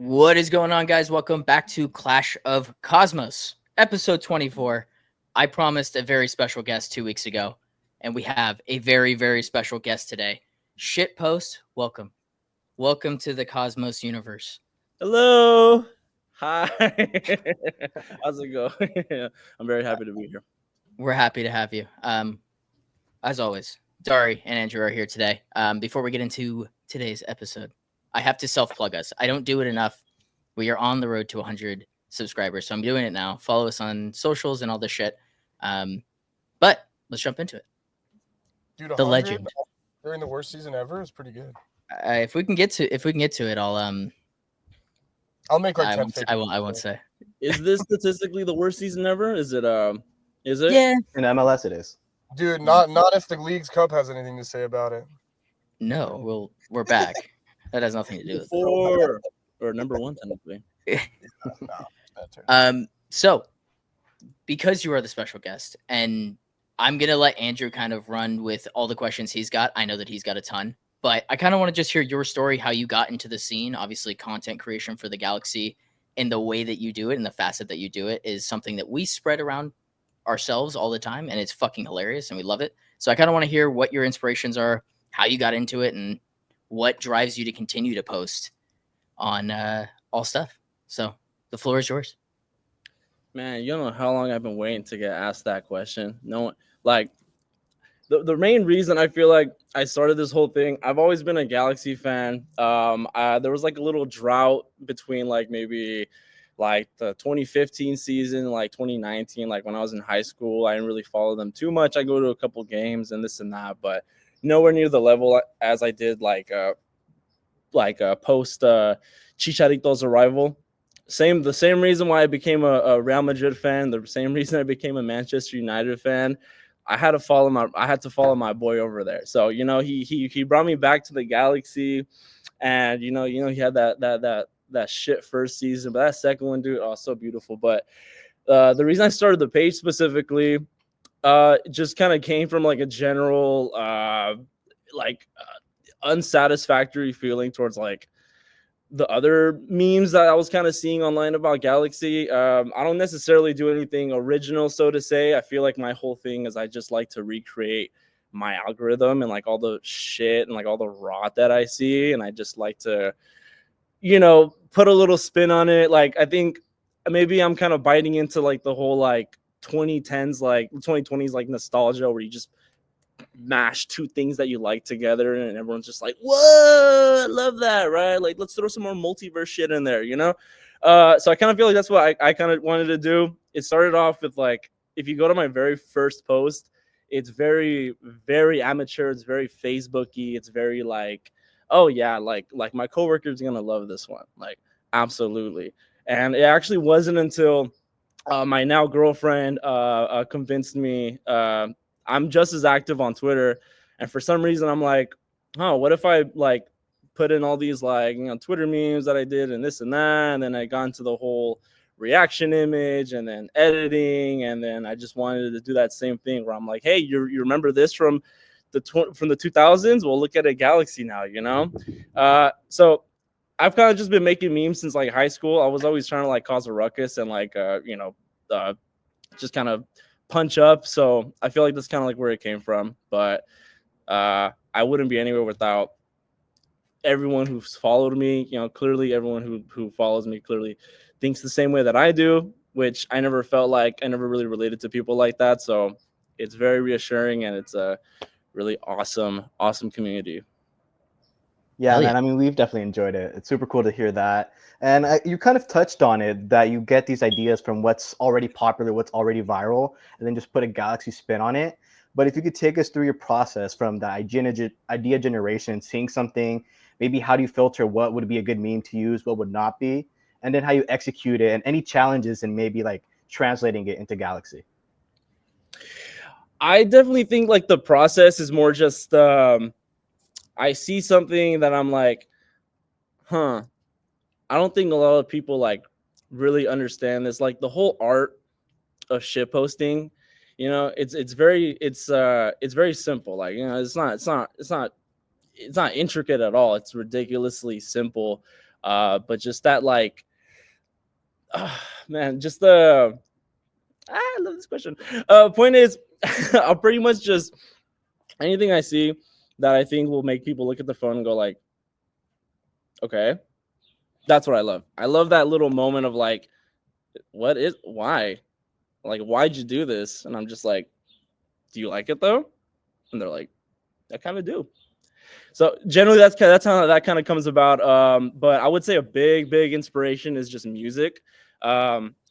What is going on, guys? Welcome back to Clash of Cosmos, episode 24. I promised a very special guest 2 weeks ago, and we have a very, very special guest today. Shitpost, welcome. Welcome to the Cosmos universe. Hello. Hi. How's it going? I'm very happy to be here. We're happy to have you. As always, Dari and Andrew are here today. Before we get into today's episode, I have to self-plug us. I don't do it enough. We are on the road to 100 subscribers, so I'm doing it now. Follow us on socials and all this shit. But let's jump into it. Dude, The 100 legend. during the worst season ever is pretty good. If we can get to it, I'll make like I 10 won't. figures. I won't say. Is this statistically the worst season ever? Is it? Is it? Yeah. In MLS, it is. Dude, not if the League's Cup has anything to say about it. No. We're back. That has nothing to do with it. Four or number one technically. So because you are the special guest, and I'm gonna let Andrew kind of run with all the questions he's got. I know that he's got a ton, but I kind of want to just hear your story, how you got into the scene. Obviously, content creation for the Galaxy and the way that you do it and the facet that you do it is something that we spread around ourselves all the time, and it's fucking hilarious and we love it. So I kind of want to hear what your inspirations are, how you got into it, and what drives you to continue to post on all stuff. So the floor is yours. Man, you don't know how long I've been waiting to get asked that question. No one like the main reason I feel like I started this whole thing. I've always been a Galaxy fan. There was like a little drought between like maybe like the 2015 season, like 2019, like when I was in high school. I didn't really follow them too much. I go to a couple games and this and that, but nowhere near the level as I did like post Chicharito's arrival. The same reason why I became a Real Madrid fan, the same reason I became a Manchester United fan. I had to follow my boy over there. So he brought me back to the Galaxy, and he had that shit first season, but that second one, dude, oh, so beautiful. But the reason I started the page specifically, just kind of came from like a general unsatisfactory feeling towards like the other memes that I was kind of seeing online about Galaxy. I don't necessarily do anything original, so to say. I feel like my whole thing is I just like to recreate my algorithm and like all the shit and like all the rot that I see. And I just like to, put a little spin on it. Like, I think maybe I'm kind of biting into like the whole like 2010s, like 2020s, like nostalgia where you just mash two things that you like together and everyone's just like, whoa, I love that, right? Like, let's throw some more multiverse shit in there, so I kind of feel like that's what I kind of wanted to do. It started off with like, if you go to my very first post, it's very, very amateur, it's very Facebooky, it's very like, oh yeah, like my coworker's gonna love this one, like absolutely. And it actually wasn't until my now girlfriend convinced me. I'm just as active on Twitter, and for some reason I'm like, oh, what if I like put in all these like Twitter memes that I did and this and that, and then I got into the whole reaction image and then editing, and then I just wanted to do that same thing where I'm like, hey, you remember this from the 2000s? Well, look at a Galaxy now, So I've kind of just been making memes since like high school. I was always trying to like cause a ruckus and like just kind of punch up. So I feel like that's kind of like where it came from. But I wouldn't be anywhere without everyone who's followed me. Clearly everyone who follows me clearly thinks the same way that I do, which I never felt like I never really related to people like that. So it's very reassuring, and it's a really awesome community. Yeah, man. I mean, we've definitely enjoyed it. It's super cool to hear that. And you kind of touched on it, that you get these ideas from what's already popular, what's already viral, and then just put a Galaxy spin on it. But if you could take us through your process from the idea generation, seeing something, maybe how do you filter what would be a good meme to use, what would not be, and then how you execute it, and any challenges in maybe like translating it into Galaxy. I definitely think like the process is more just I see something that I'm like, I don't think a lot of people like really understand this. Like the whole art of shit posting, it's very simple. Like, it's not intricate at all. It's ridiculously simple. But just that like, man, just the I love this question. Point is, I'll pretty much just anything I see that I think will make people look at the phone and go like, okay, that's what I love. I love that little moment of like, why? Like, why'd you do this? And I'm just like, do you like it though? And they're like, I kind of do. So generally that's how that kind of comes about. But I would say a big inspiration is just music.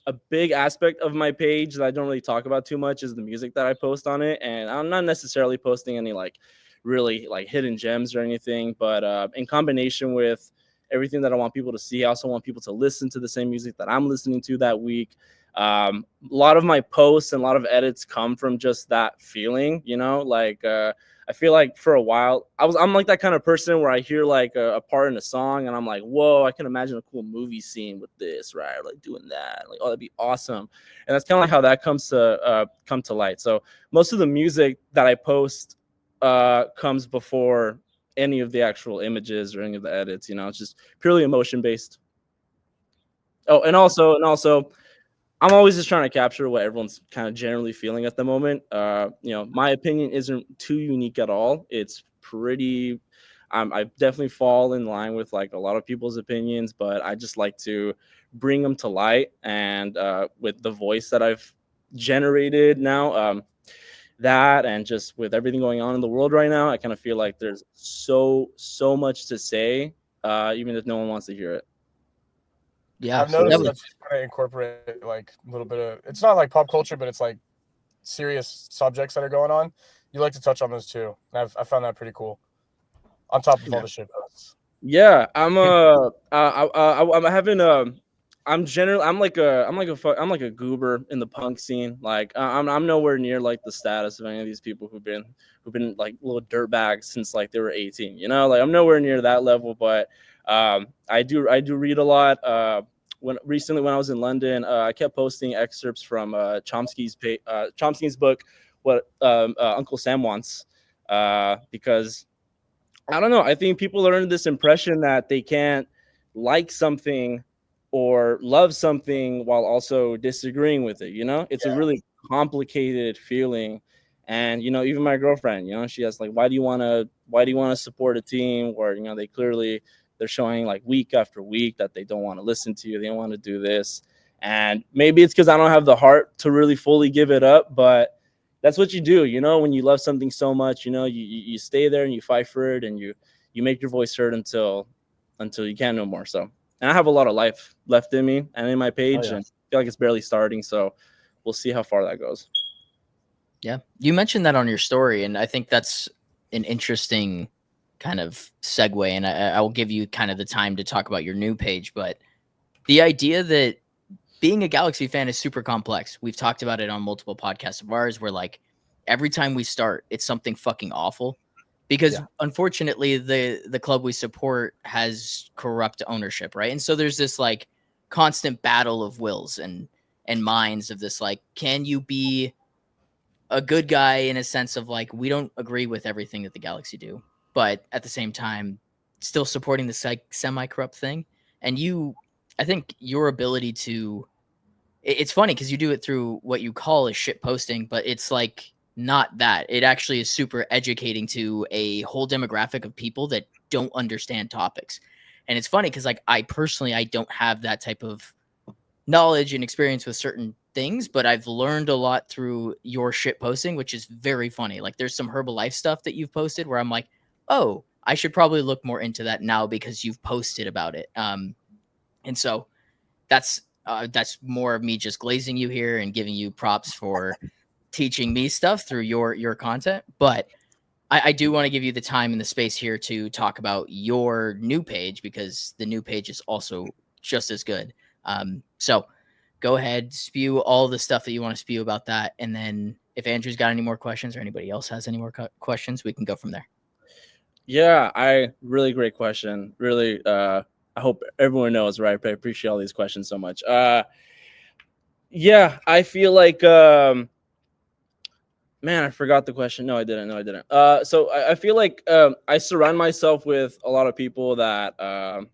A big aspect of my page that I don't really talk about too much is the music that I post on it. And I'm not necessarily posting any like really like hidden gems or anything, but in combination with everything that I want people to see, I also want people to listen to the same music that I'm listening to that week. A lot of my posts and a lot of edits come from just that feeling, you know, like I feel like for a while I'm like that kind of person where I hear like a part in a song and I'm like, whoa, I can imagine a cool movie scene with this, right? Or like doing that, like, oh, that'd be awesome. And that's kind of like how that comes to come to light. So most of the music that I post comes before any of the actual images or any of the edits. You know, it's just purely emotion based. Oh, and also I'm always just trying to capture what everyone's kind of generally feeling at the moment. You know, my opinion isn't too unique at all. It's pretty. I definitely fall in line with like a lot of people's opinions, but I just like to bring them to light. And with the voice that I've generated now, that and just with everything going on in the world right now, I kind of feel like there's so much to say, even if no one wants to hear it. Yeah, I've noticed that that you kind of incorporate like a little bit of. It's not like pop culture, but it's like serious subjects that are going on. You like to touch on those too. And I found that pretty cool. On top of all the shit posts. Yeah, I'm having I'm like a goober in the punk scene. Like I'm nowhere near like the status of any of these people who've been like little dirtbags since like they were 18. You know, like I'm nowhere near that level, but I do read a lot. When I was in London, I kept posting excerpts from Chomsky's book, What Uncle Sam Wants, because I don't know. I think people are under this impression that they can't like something or love something while also disagreeing with it. You know, it's a really complicated feeling. And you know, even my girlfriend, you know, she has like, why do you want to support a team where you know they're showing like week after week that they don't want to listen to you, they don't want to do this, and maybe it's because I don't have the heart to really fully give it up, but that's what you do, you know, when you love something so much, you know, you stay there and you fight for it and you make your voice heard until you can't no more. So, and I have a lot of life left in me and in my page, and I feel like it's barely starting. So we'll see how far that goes. Yeah. You mentioned that on your story, and I think that's an interesting kind of segue, and I will give you kind of the time to talk about your new page, but the idea that being a Galaxy fan is super complex. We've talked about it on multiple podcasts of ours where like every time we start, it's something fucking awful because unfortunately the club we support has corrupt ownership, right? And so there's this like constant battle of wills and minds of this like, can you be a good guy in a sense of like, we don't agree with everything that the Galaxy do, but at the same time, still supporting the semi-corrupt thing. And I think your ability to, it's funny because you do it through what you call a shit posting, but it's like not that. It actually is super educating to a whole demographic of people that don't understand topics. And it's funny because like I don't have that type of knowledge and experience with certain things, but I've learned a lot through your shit posting, which is very funny. Like there's some Herbalife stuff that you've posted where I'm like, oh, I should probably look more into that now because you've posted about it. And so that's more of me just glazing you here and giving you props for teaching me stuff through your content. But I do want to give you the time and the space here to talk about your new page because the new page is also just as good. So go ahead, spew all the stuff that you want to spew about that. And then if Andrew's got any more questions or anybody else has any more questions, we can go from there. Yeah, really great question. Really, I hope everyone knows, right? I appreciate all these questions so much. Yeah, I feel like, man, I forgot the question. No, I didn't. So I feel like I surround myself with a lot of people that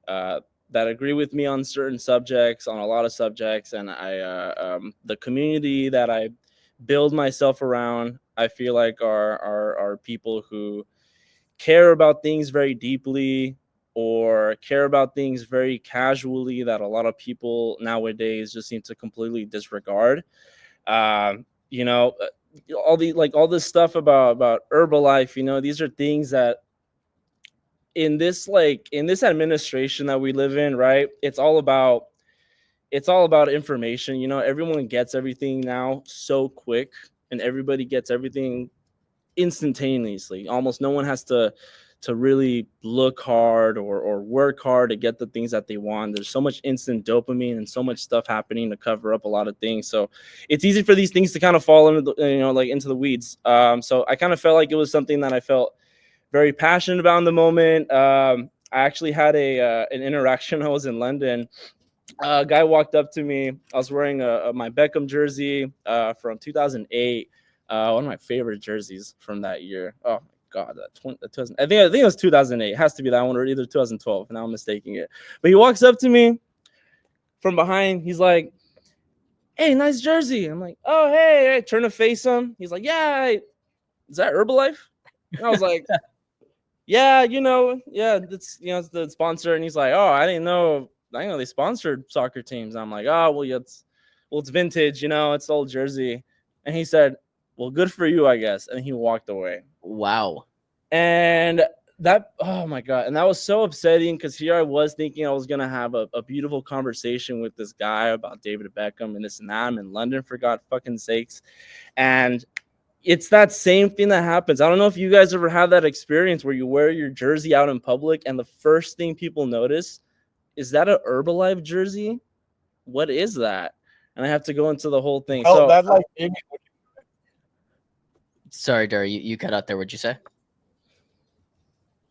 that agree with me on certain subjects, on a lot of subjects, and the community that I build myself around, I feel like are people who care about things very deeply or care about things very casually that a lot of people nowadays just seem to completely disregard. You know, all this stuff about Herbalife, you know, these are things that in this administration that we live in, right? It's all about information. You know, everyone gets everything now so quick, and everybody gets everything instantaneously. Almost no one has to really look hard or work hard to get the things that they want. There's so much instant dopamine and so much stuff happening to cover up a lot of things. So it's easy for these things to kind of fall into the, into the weeds. So I kind of felt like it was something that I felt very passionate about in the moment. I actually had an interaction. I was in London. A guy walked up to me. I was wearing my Beckham jersey from 2008. One of my favorite jerseys from that year. Oh my God, I think it was 2008. It has to be that one, or either 2012. Now I'm mistaking it. But he walks up to me from behind. He's like, "Hey, nice jersey." I'm like, "Oh, hey." I turn to face him. He's like, "Yeah, is that Herbalife?" And I was like, "Yeah, it's it's the sponsor." And he's like, "Oh, I didn't know they sponsored soccer teams." I'm like, "Oh, well, it's vintage, it's old jersey." And he said, "Well, good for you, I guess." And he walked away. Wow. And that, oh my God. And that was so upsetting because here I was thinking I was going to have a beautiful conversation with this guy about David Beckham and this and that. I'm in London, for God fucking sakes. And it's that same thing that happens. I don't know if you guys ever have that experience where you wear your jersey out in public and the first thing people notice is that a Herbalife jersey? What is that? And I have to go into the whole thing. Oh, So that like Sorry, Dari, you cut out there. What'd you say?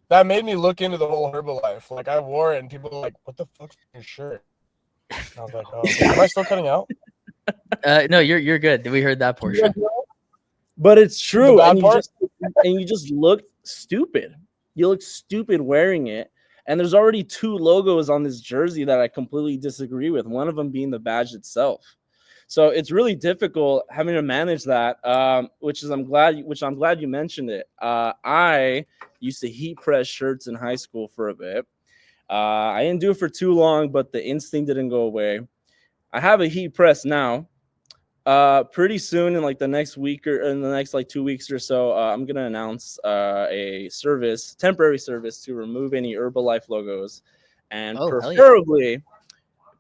that made me look into the whole Herbalife. Like I wore it and people were like, "What the fuck's your shirt?" And I was like, "Oh, am I still cutting out?" No, you're good. We heard that portion. but it's true, bad and you just look stupid. You look stupid wearing it. And there's already two logos on this jersey that I completely disagree with, one of them being the badge itself. So it's really difficult having to manage that, which I'm glad you mentioned it. I used to heat press shirts in high school for a bit. I didn't do it for too long, but the instinct didn't go away. I have a heat press now. Pretty soon, in like the next week or in the next like 2 weeks or so, I'm gonna announce a temporary service to remove any Herbalife logos, and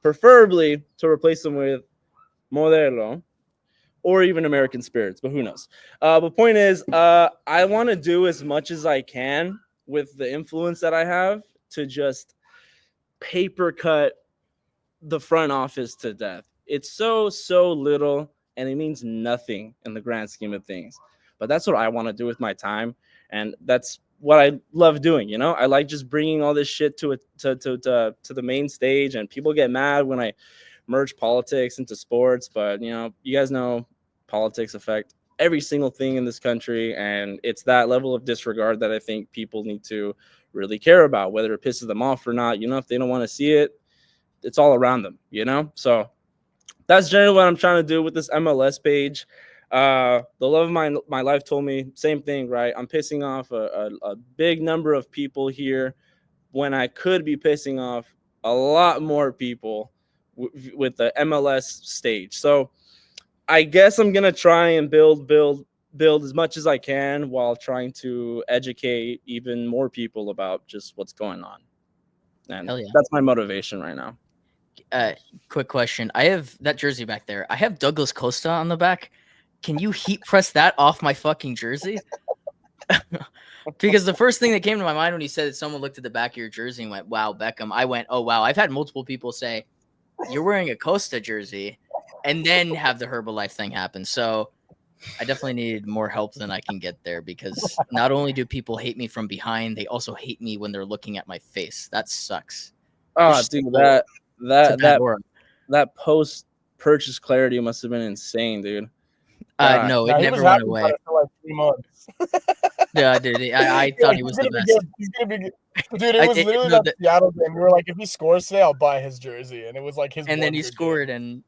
preferably to replace them with Modelo or even American Spirits, but who knows? But point is, I want to do as much as I can with the influence that I have to just paper cut the front office to death. It's so little, and it means nothing in the grand scheme of things. But that's what I want to do with my time, and that's what I love doing. I like just bringing all this shit to the main stage, and people get mad when I merge politics into sports. But you guys know politics affect every single thing in this country, and it's that level of disregard that I think people need to really care about, whether it pisses them off or not. If they don't want to see it, it's all around them, so that's generally what I'm trying to do with this MLS page. The love of my life told me same thing, right? I'm pissing off a big number of people here when I could be pissing off a lot more people with the MLS stage. So I guess I'm gonna try and build as much as I can while trying to educate even more people about just what's going on. And that's my motivation right now. Quick question. I have that jersey back there. I have Douglas Costa on the back. Can you heat press that off my fucking jersey? Because the first thing that came to my mind when you said that someone looked at the back of your jersey and went, "Wow, Beckham," I went, "Oh, wow." I've had multiple people say, "You're wearing a Costa jersey," and then have the Herbalife thing happen. So I definitely needed more help than I can get there, because not only do people hate me from behind, they also hate me when they're looking at my face. That sucks. Oh, dude, that post-purchase clarity must have been insane, dude. No, it never went away. For like 3 months. Yeah, dude. I You're thought like, he was he's the gonna be best. good. He's gonna be good. Dude, it was literally No, that Seattle game. We were like, if he scores today, I'll buy his jersey, and it was like his. and one then he good scored, game. and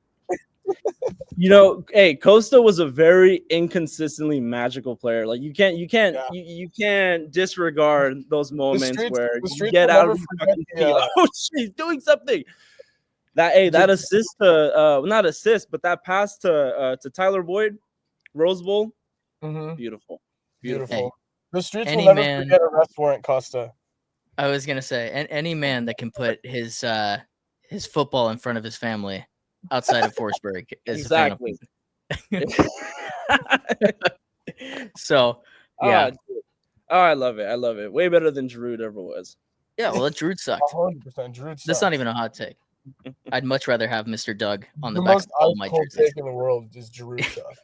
You know, hey, Costa was a very inconsistently magical player. Like you can't disregard those moments where The you streets get will out never of your forget fucking the. seat. Oh shit, he's doing something. That assist to not assist, but that pass to Tyler Boyd, Rose Bowl, beautiful. Beautiful. The streets will any never man- forget arrest warrant Costa. I was gonna say, any man that can put his football in front of his family outside of Forsberg is Exactly. a fan of So yeah, Oh, I love it. I love it. Way better than Giroud ever was. yeah. Well, Giroud sucked. 100%. Giroud sucks. That's not even a hot take. I'd much rather have Mr. Doug on the the back most of all my cold jerseys. take in the world is Giroud sucks.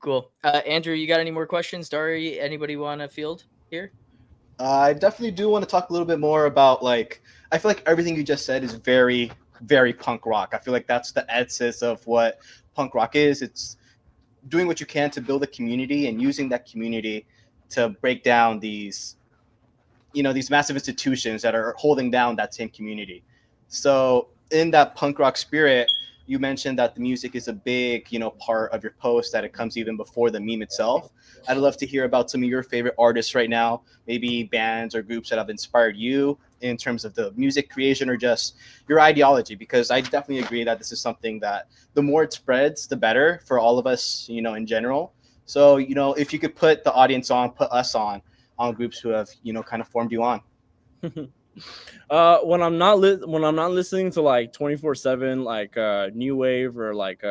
Cool. Andrew, you got any more questions? Dari, anybody want to field here? I definitely do want to talk a little bit more about, like, I feel like everything you just said is very, very punk rock. I feel like that's the essence of what punk rock is. It's doing what you can to build a community and using that community to break down these, these massive institutions that are holding down that same community. So in that punk rock spirit, you mentioned that the music is a big, part of your post, that it comes even before the meme itself. I'd love to hear about some of your favorite artists right now, maybe bands or groups that have inspired you in terms of the music creation or just your ideology, because I definitely agree that this is something that the more it spreads, the better for all of us, in general. So, if you could put the audience on, put us on groups who have, kind of formed you on. When I'm not listening to like 24/7 like new wave or like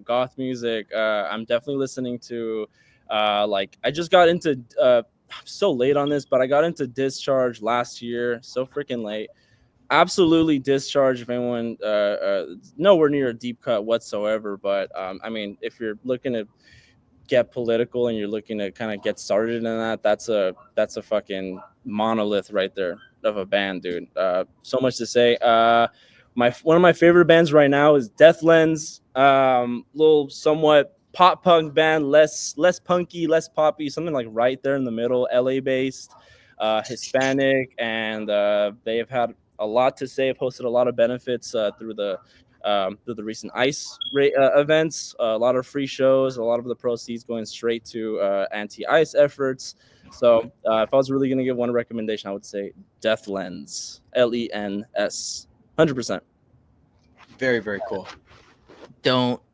goth music, I'm definitely listening to like I just got into I'm so late on this, but I got into Discharge last year, so freaking late. Absolutely Discharge. If anyone nowhere near a deep cut whatsoever, but I mean, if you're looking to get political and you're looking to kind of get started in that, that's a fucking monolith right there of a band, dude. So much to say. One of my favorite bands right now is Death Lens. Little somewhat pop punk band, less punky, less poppy, something like right there in the middle. LA based, Hispanic, and they have had a lot to say. Have hosted a lot of benefits through the recent ICE events, a lot of free shows, a lot of the proceeds going straight to anti-ICE efforts. So if I was really going to give one recommendation, I would say Death Lens, LENS, 100%. Very, very cool.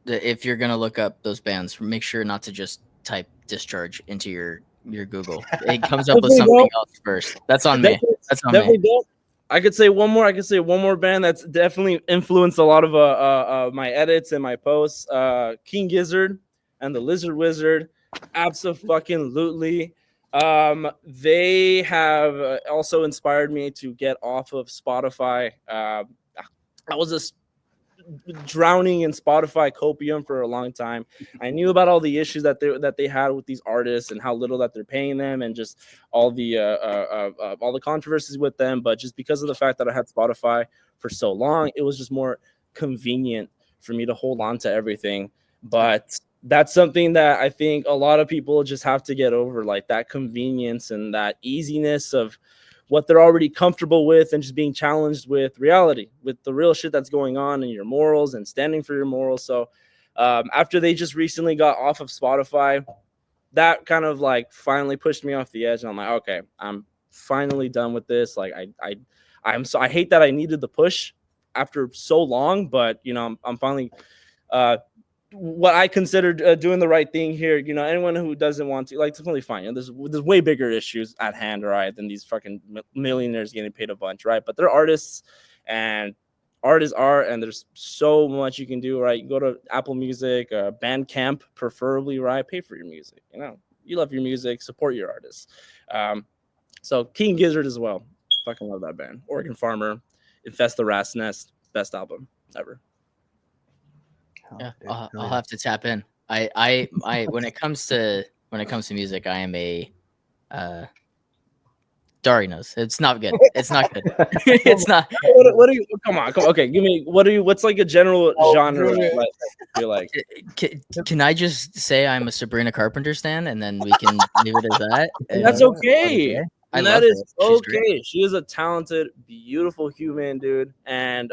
If you're going to look up those bands, make sure not to just type Discharge into your Google. It comes up with something else first. That's on me. That's on me. Don't. I could say one more band that's definitely influenced a lot of my edits and my posts. King Gizzard and the Lizard Wizard, abso-fucking-lutely. They have also inspired me to get off of Spotify. I was just drowning in Spotify copium for a long time. I knew about all the issues that they had with these artists and how little that they're paying them, and just all the controversies with them. But just because of the fact that I had Spotify for so long, it was just more convenient for me to hold on to everything. But that's something that I think a lot of people just have to get over, like that convenience and that easiness of what they're already comfortable with, and just being challenged with reality, with the real shit that's going on in your morals and standing for your morals. So after they just recently got off of Spotify, that kind of like finally pushed me off the edge. And I'm like, okay, I'm finally done with this. Like I hate that I needed the push after so long, but I'm finally what I considered doing the right thing here. Anyone who doesn't want to, like, it's totally fine. There's way bigger issues at hand, right, than these fucking millionaires getting paid a bunch, right? But they're artists, and artists are, and there's so much you can do, right? You go to Apple Music, Bandcamp, preferably, right? Pay for your music. You love your music, support your artists. So King Gizzard as well. Fucking love that band. Oregon Farmer, Infest the Rat's Nest, best album ever. Yeah, I'll have to tap in. I when it comes to music, I am a Dari knows. It's not good. It's not good. It's not. What do you? Come on. Okay, give me. What's like a general genre? Like, you're like. Can I just say I'm a Sabrina Carpenter stan, and then we can leave it as that? And that's okay. I And love that is her. She's great. okay. She is a talented, beautiful human, dude. And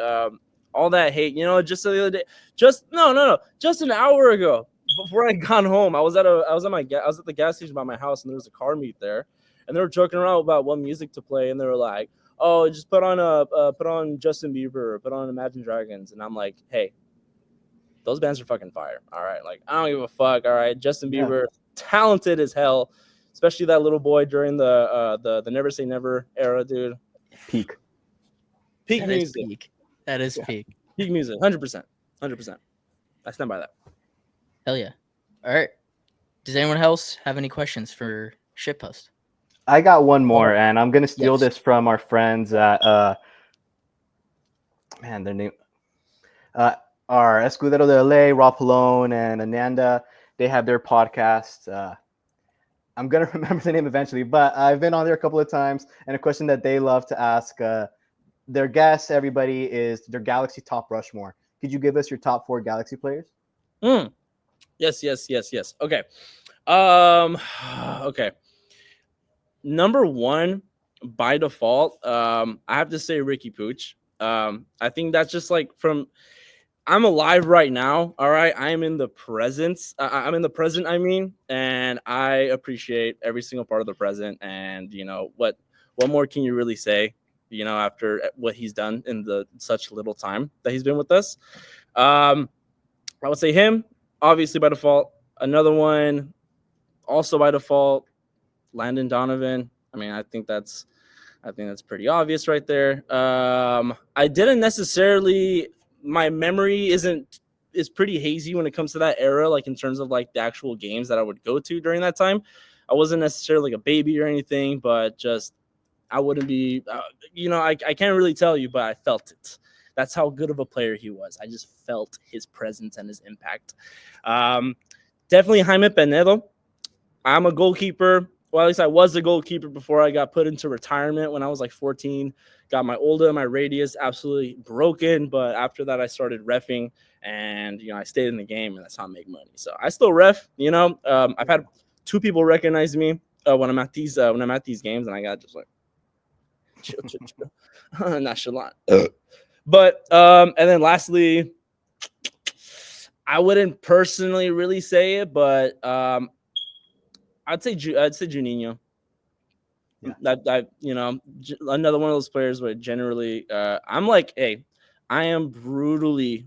all that hate, just the other day, just an hour ago, before I got home, I was at the gas station by my house, and there was a car meet there, and they were joking around about what music to play, and they were like, "Oh, just put on Justin Bieber, put on Imagine Dragons," and I'm like, "Hey, those bands are fucking fire. All right, like I don't give a fuck. All right, Justin Bieber, talented as hell." Especially that little boy during the Never Say Never era, dude. Peak That music. is peak. That is peak. Peak music, 100%. I stand by that. Hell yeah. All right. Does anyone else have any questions for Shitpost? I got one more, and I'm gonna steal this from our friends at their name, our Escudero de LA, Rob Palone and Ananda. They have their podcast. I'm going to remember the name eventually, but I've been on there a couple of times, and a question that they love to ask their guests, everybody, is their Galaxy top Rushmore. Could you give us your top 4 Galaxy players? Yes. Okay. Okay. Number 1, by default, I have to say Ricky Pooch. I think that's just like I'm alive right now. All right. I am in the present. I'm in the present, and I appreciate every single part of the present. And, what more can you really say, after what he's done in the such little time that he's been with us? I would say him, obviously by default. Another one, also by default, Landon Donovan. I think that's pretty obvious right there. I didn't necessarily. My memory is pretty hazy when it comes to that era, like in terms of like the actual games that I would go to during that time. I wasn't necessarily like a baby or anything, but just I wouldn't be, I can't really tell you, but I felt it. That's how good of a player he was. I just felt his presence and his impact. Definitely Jaime Penedo. I'm a goalkeeper. Well, at least I was a goalkeeper before I got put into retirement when I was like 14. Got my Olda, my radius absolutely broken. But after that, I started reffing, and I stayed in the game, and that's how I make money. So I still ref. I've had 2 people recognize me when I'm at these games, and I got just like chill. Nonchalant. But and then lastly, I wouldn't personally really say it, but I'd say Juninho. Yeah. That another one of those players where generally I'm like, hey, I am brutally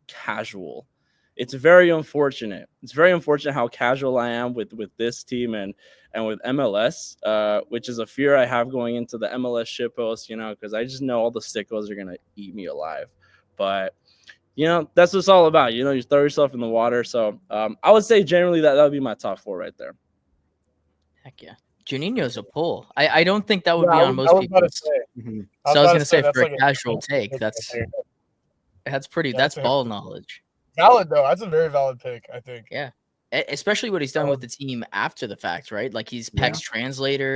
casual. It's very unfortunate. It's very unfortunate how casual I am with this team and with MLS, which is a fear I have going into the MLS shitpost, because I just know all the sickos are gonna eat me alive. But that's what it's all about. You throw yourself in the water. So I would say generally that would be my top 4 right there. Heck yeah. Juninho's a pull. I don't think that would be on most people's. So I was going to say, for a casual take, that's pretty, that's ball knowledge. Valid, though. That's a very valid pick, I think. Yeah. Especially what he's done with the team after the fact, right? Like he's Peg's translator,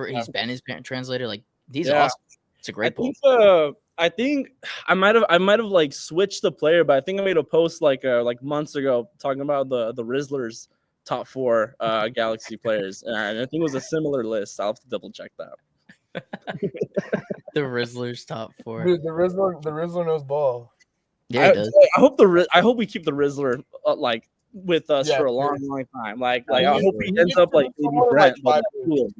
he's been his translator. Like he's awesome. It's a great pull. I think I might have like switched the player, but I think I made a post like months ago talking about the Rizzlers top 4 Galaxy players, and I think it was a similar list. I'll have to double check that. The Rizzlers top 4. Dude, the Rizzler knows ball. Yeah, he does. I hope we keep the Rizzler with us for a long time. Like I hope he ends up like Baby Brent, but cool,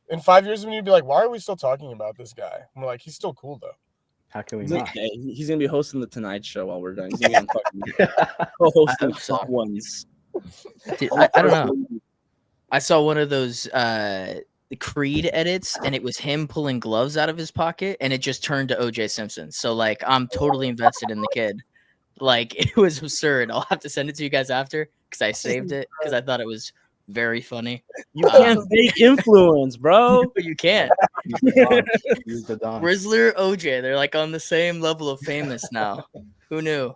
In 5 years, when you'd be like, why are we still talking about this guy? I'm like, he's still cool though. How can we not? He's gonna be hosting the Tonight Show while we're done. He's gonna be co-hosting Hot Ones. Dude, I don't know. I saw one of those Creed edits, and it was him pulling gloves out of his pocket, and it just turned to OJ Simpson. So like, I'm totally invested in the kid. Like, it was absurd. I'll have to send it to you guys after because I saved it because I thought it was very funny. You can't fake influence, bro. You can't. Use the Don. Rizzler, OJ, they're like on the same level of famous now. Who knew?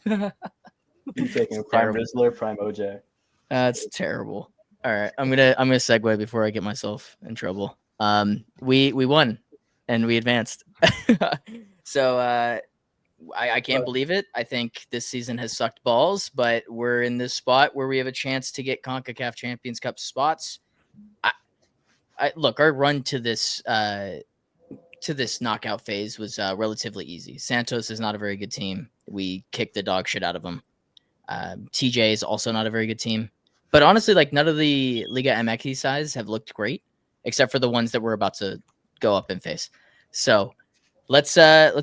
You taking prime Rizzler, prime OJ. That's terrible. All right, I'm gonna segue before I get myself in trouble. We won, and we advanced. So I can't believe it. I think this season has sucked balls, but we're in this spot where we have a chance to get CONCACAF Champions Cup spots. Look, our run to this knockout phase was relatively easy. Santos is not a very good team. We kicked the dog shit out of them. TJ is also not a very good team. But honestly, like none of the Liga MX sides have looked great, except for the ones that we're about to go up and face. So let's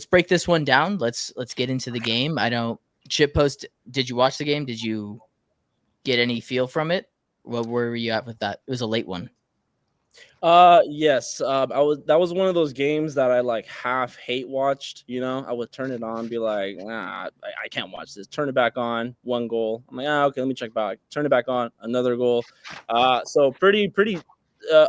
break this one down. Let's get into the game. I don't Shitpost. Did you watch the game? Did you get any feel from it? Where were you at with that? It was a late one. Yes. That was one of those games that I like half hate watched. You know, I would turn it on, be like, nah, I can't watch this. Turn it back on, 1 goal. I'm like, okay, let me check back. Turn it back on, another goal. So pretty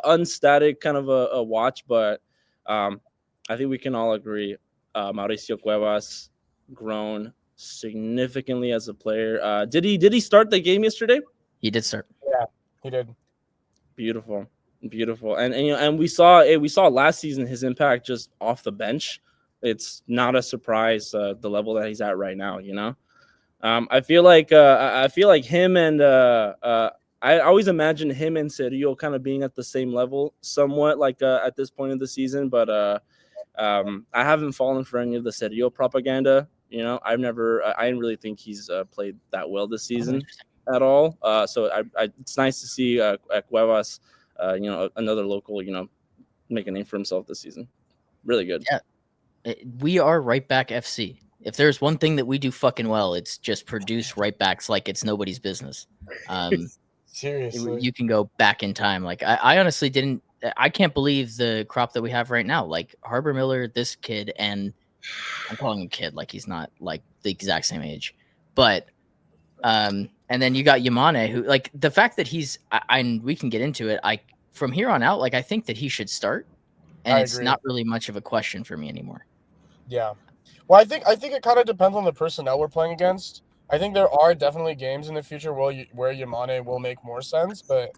unstatic kind of a watch, but I think we can all agree, Mauricio Cuevas grown significantly as a player. Did he start the game yesterday? He did start. Yeah, he did. Beautiful. And you know, and we saw last season his impact just off the bench. It's not a surprise the level that he's at right now. You know, I feel like him and I always imagine him and Sergio kind of being at the same level, somewhat like at this point of the season. But I haven't fallen for any of the Sergio propaganda. You know, I didn't really think he's played that well this season at all. So it's nice to see Cuevas. You know, another local, you know, make a name for himself this season. Really good. Yeah. We are right back FC. If there's one thing that we do fucking well, it's just produce right backs like it's nobody's business. Seriously. You can go back in time. Like I honestly I can't believe the crop that we have right now. Like Harbor Miller, this kid, and I'm calling him kid like he's not like the exact same age. But and then you got Yamane, who like the fact that we can get into it. From here on out, like I think that he should start, and I it's agree. not really much of a question for me anymore. Yeah. Well, I think it kind of depends on the personnel we're playing against. I think there are definitely games in the future where Yamane will make more sense, but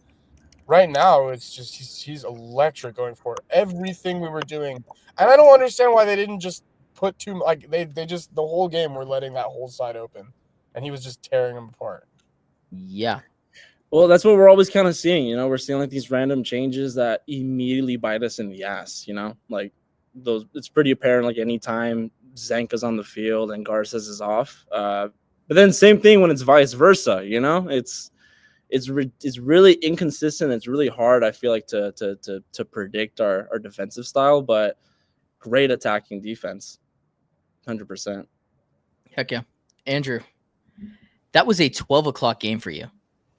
right now it's just he's electric going for everything we were doing, and I don't understand why they didn't just put they just the whole game were letting that whole side open, and he was just tearing them apart. Yeah. Well, that's what we're always kind of seeing. You know, we're seeing like these random changes that immediately bite us in the ass. You know, like those. It's pretty apparent. Like anytime Zenka's on the field and Garces is off. But then same thing when it's vice versa. You know, it's really inconsistent. It's really hard. I feel like to predict our defensive style, but great attacking defense, 100%. Heck yeah, Andrew. That was a 12 o'clock game for you.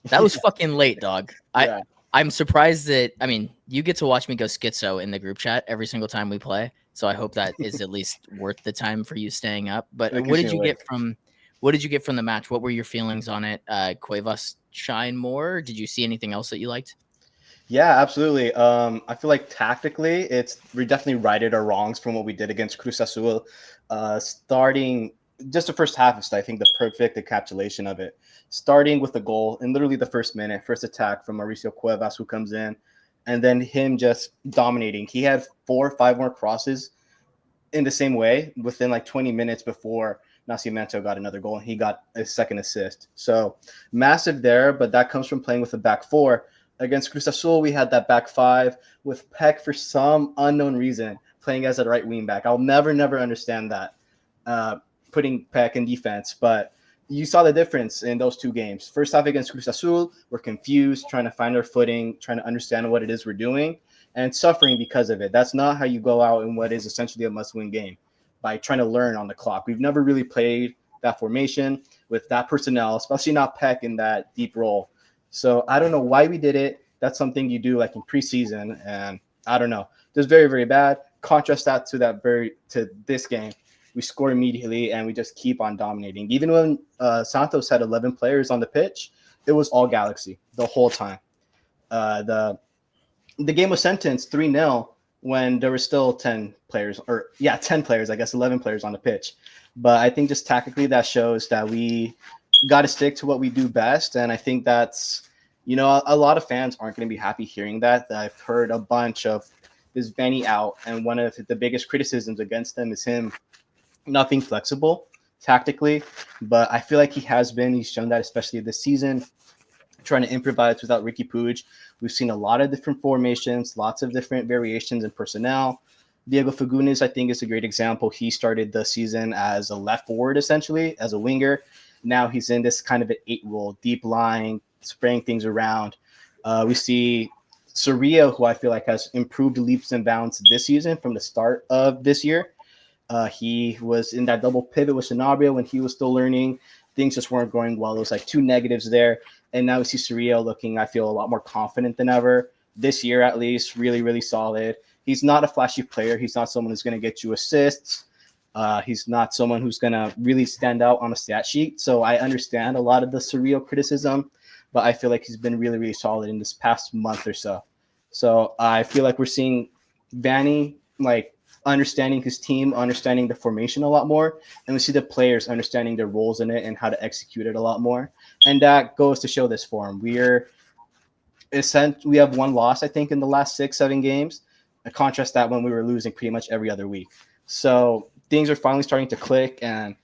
That was fucking late, dog. Yeah. I'm surprised that, I mean, you get to watch me go schizo in the group chat every single time we play. So I hope that is at least worth the time for you staying up. But what did you get from the match? What were your feelings on it? Cuevas shine more? Did you see anything else that you liked? Yeah, absolutely. I feel like tactically, we definitely righted our wrongs from what we did against Cruz Azul. Starting just the first half is, I think, the perfect encapsulation of it. Starting with the goal in literally the first minute, first attack from Mauricio Cuevas, who comes in, and then him just dominating. He had 4 or 5 more crosses in the same way within like 20 minutes before Nascimento got another goal, and he got a second assist. So massive there, but that comes from playing with the back 4. Against Cruz Azul, we had that back 5 with Peck for some unknown reason playing as a right wing back. I'll never understand that, putting Peck in defense. But you saw the difference in those 2 games. First half against Cruz Azul, we're confused, trying to find our footing, trying to understand what it is we're doing, and suffering because of it. That's not how you go out in what is essentially a must-win game, by trying to learn on the clock. We've never really played that formation with that personnel, especially not Peck in that deep role. So I don't know why we did it. That's something you do like in preseason, and I don't know. Just very, very bad. Contrast that to this game. We score immediately, and we just keep on dominating. Even when Santos had 11 players on the pitch, it was all Galaxy the whole time. The game was sentenced 3-0 when there were still 10 players, 10 players, I guess 11 players on the pitch. But I think just tactically that shows that we got to stick to what we do best. And I think that's You know, a lot of fans aren't going to be happy hearing that. I've heard a bunch of this Vanney out, and one of the biggest criticisms against them is him not being flexible tactically. But I feel like he has been. He's shown that, especially this season, trying to improvise without Ricky Puig. We've seen a lot of different formations, lots of different variations in personnel. Diego Fagundes, I think, is a great example. He started the season as a left forward, essentially, as a winger. Now he's in this kind of an 8 role, deep lying, spraying things around. We see Soria, who I feel like has improved leaps and bounds this season from the start of this year. He was in that double pivot with Sanabria when he was still learning. Things just weren't going well. There was like 2 negatives there. And now we see Soria looking, I feel, a lot more confident than ever. This year, at least, really, really solid. He's not a flashy player. He's not someone who's going to get you assists. He's not someone who's going to really stand out on a stat sheet. So I understand a lot of the Surreal criticism, but I feel like he's been really, really solid in this past month or so. So I feel like we're seeing Vanney like understanding his team, understanding the formation a lot more, and we see the players understanding their roles in it and how to execute it a lot more. And that goes to show this form. We have 1 loss, I think, in the last 6-7 games. I contrast that when we were losing pretty much every other week. So things are finally starting to click, and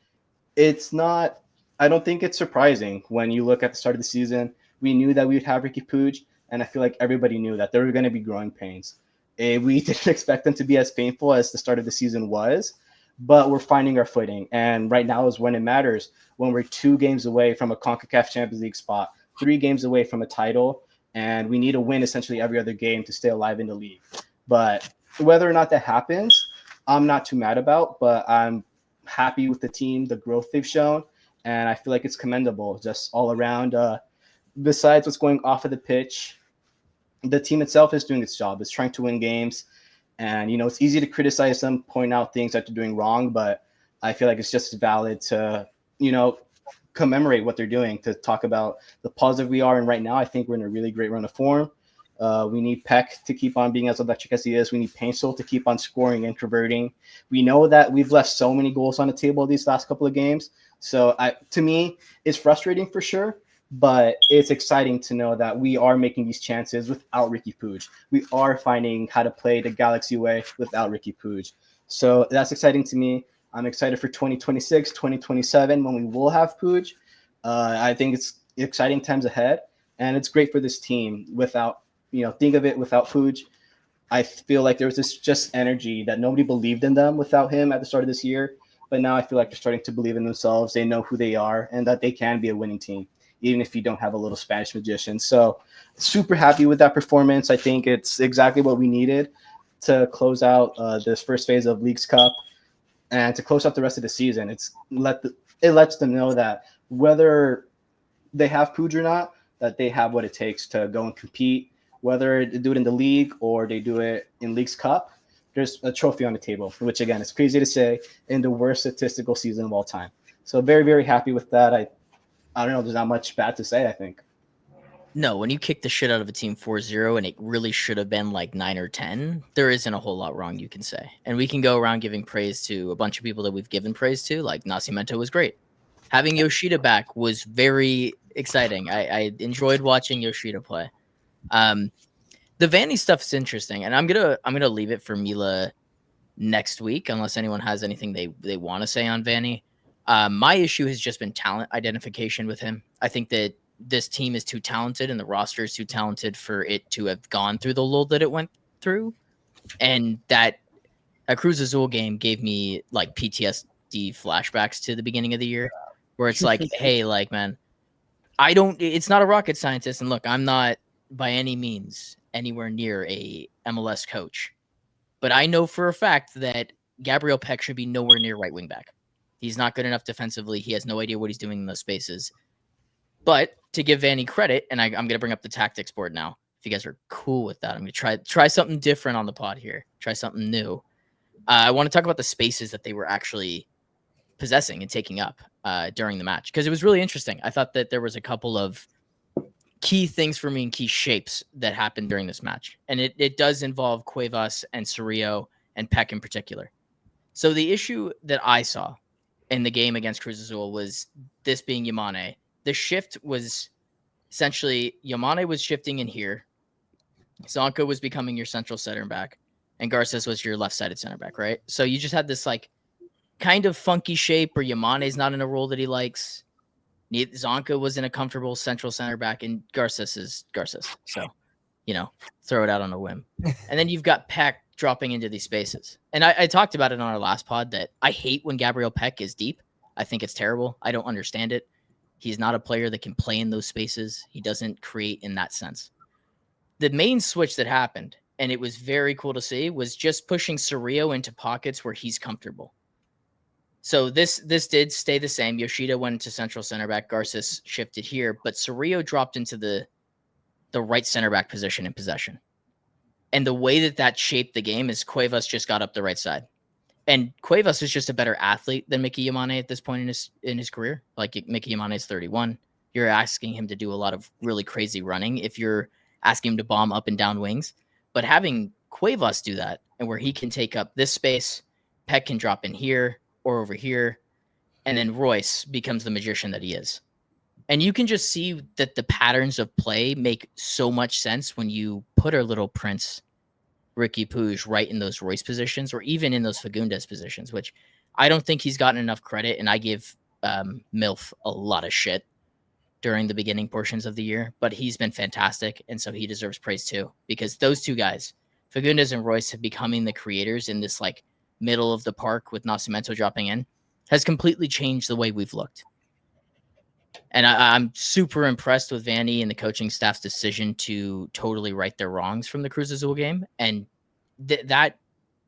it's not. I don't think it's surprising when you look at the start of the season. We knew that we would have Ricky Puig, and I feel like everybody knew that there were going to be growing pains. We didn't expect them to be as painful as the start of the season was, but we're finding our footing. And right now is when it matters, when we're 2 games away from a CONCACAF Champions League spot, 3 games away from a title, and we need to win essentially every other game to stay alive in the league. But whether or not that happens, I'm not too mad about, but I'm happy with the team, the growth they've shown, and I feel like it's commendable just all around. Besides what's going off of the pitch, the team itself is doing its job. It's trying to win games. And, you know, it's easy to criticize them, point out things that they're doing wrong, but I feel like it's just as valid to, you know, commemorate what they're doing, to talk about the positive we are. And right now, I think we're in a really great run of form. We need Peck to keep on being as electric as he is. We need Paintsel to keep on scoring and converting. We know that we've left so many goals on the table these last couple of games. So to me, it's frustrating for sure, but it's exciting to know that we are making these chances without Ricky Puig. We are finding how to play the Galaxy way without Ricky Puig. So that's exciting to me. I'm excited for 2026, 2027 when we will have Puig. I think it's exciting times ahead, and it's great for this team without, you know, think of it without Puig. I feel like there was this just energy that nobody believed in them without him at the start of this year. But now I feel like they're starting to believe in themselves. They know who they are and that they can be a winning team, even if you don't have a little Spanish magician. So super happy with that performance. I think it's exactly what we needed to close out this first phase of Leagues Cup and to close out the rest of the season. It lets them know that whether they have Puig or not, that they have what it takes to go and compete, whether they do it in the league or they do it in Leagues Cup. There's a trophy on the table, which again, it's crazy to say, in the worst statistical season of all time. So very, very happy with that. I don't know. There's not much bad to say, I think. No, when you kick the shit out of a team 4-0 and it really should have been like 9 or 10, there isn't a whole lot wrong you can say. And we can go around giving praise to a bunch of people that we've given praise to, like Nascimento was great. Having Yoshida back was very exciting. I enjoyed watching Yoshida play. The Vanney stuff is interesting, and I'm gonna leave it for Mila next week, unless anyone has anything they want to say on Vanney. My issue has just been talent identification with him. I think that this team is too talented and the roster is too talented for it to have gone through the lull that it went through. And that a Cruz Azul game gave me like PTSD flashbacks to the beginning of the year, where it's like, hey, like, man, it's not a rocket scientist. And look, I'm not by any means anywhere near a MLS coach. But I know for a fact that Gabriel Peck should be nowhere near right wing back. He's not good enough defensively. He has no idea what he's doing in those spaces. But to give Vanney credit, and I'm going to bring up the tactics board now. If you guys are cool with that, I'm going to try something different on the pod here. Try something new. I want to talk about the spaces that they were actually possessing and taking up during the match, because it was really interesting. I thought that there was a couple of key things for me and key shapes that happened during this match. And it does involve Cuevas and Cerrillo and Peck in particular. So the issue that I saw in the game against Cruz Azul was this being Yamane. The shift was essentially Yamane was shifting in here, Zonko was becoming your central center back, and Garces was your left-sided center back, right? So you just had this like kind of funky shape where Yamane's not in a role that he likes. Zonko was in a comfortable central center back, and Garces is Garces. So, throw it out on a whim. And then you've got Peck dropping into these spaces. And I talked about it on our last pod that I hate when Gabriel Peck is deep. I think it's terrible. I don't understand it. He's not a player that can play in those spaces. He doesn't create in that sense. The main switch that happened, and it was very cool to see, was just pushing Cerrillo into pockets where he's comfortable. So this did stay the same. Yoshida went into central center back. Garces shifted here, but Cerrillo dropped into the right center back position in possession. And the way that shaped the game is Cuevas just got up the right side. And Cuevas is just a better athlete than Mickey Yamane at this point in his career. Like Mickey Yamane is 31. You're asking him to do a lot of really crazy running if you're asking him to bomb up and down wings. But having Cuevas do that, and where he can take up this space, Peck can drop in here or over here, and then Royce becomes the magician that he is. And you can just see that the patterns of play make so much sense when you put our little prince, Ricky Puig, right in those Royce positions, or even in those Fagundes positions, which I don't think he's gotten enough credit. And I give Milf a lot of shit during the beginning portions of the year, but he's been fantastic. And so he deserves praise too, because those two guys, Fagundes and Royce, have becoming the creators in this like middle of the park with Nascimento dropping in, has completely changed the way we've looked. And I'm super impressed with Vanney and the coaching staff's decision to totally right their wrongs from the Cruz Azul game. And that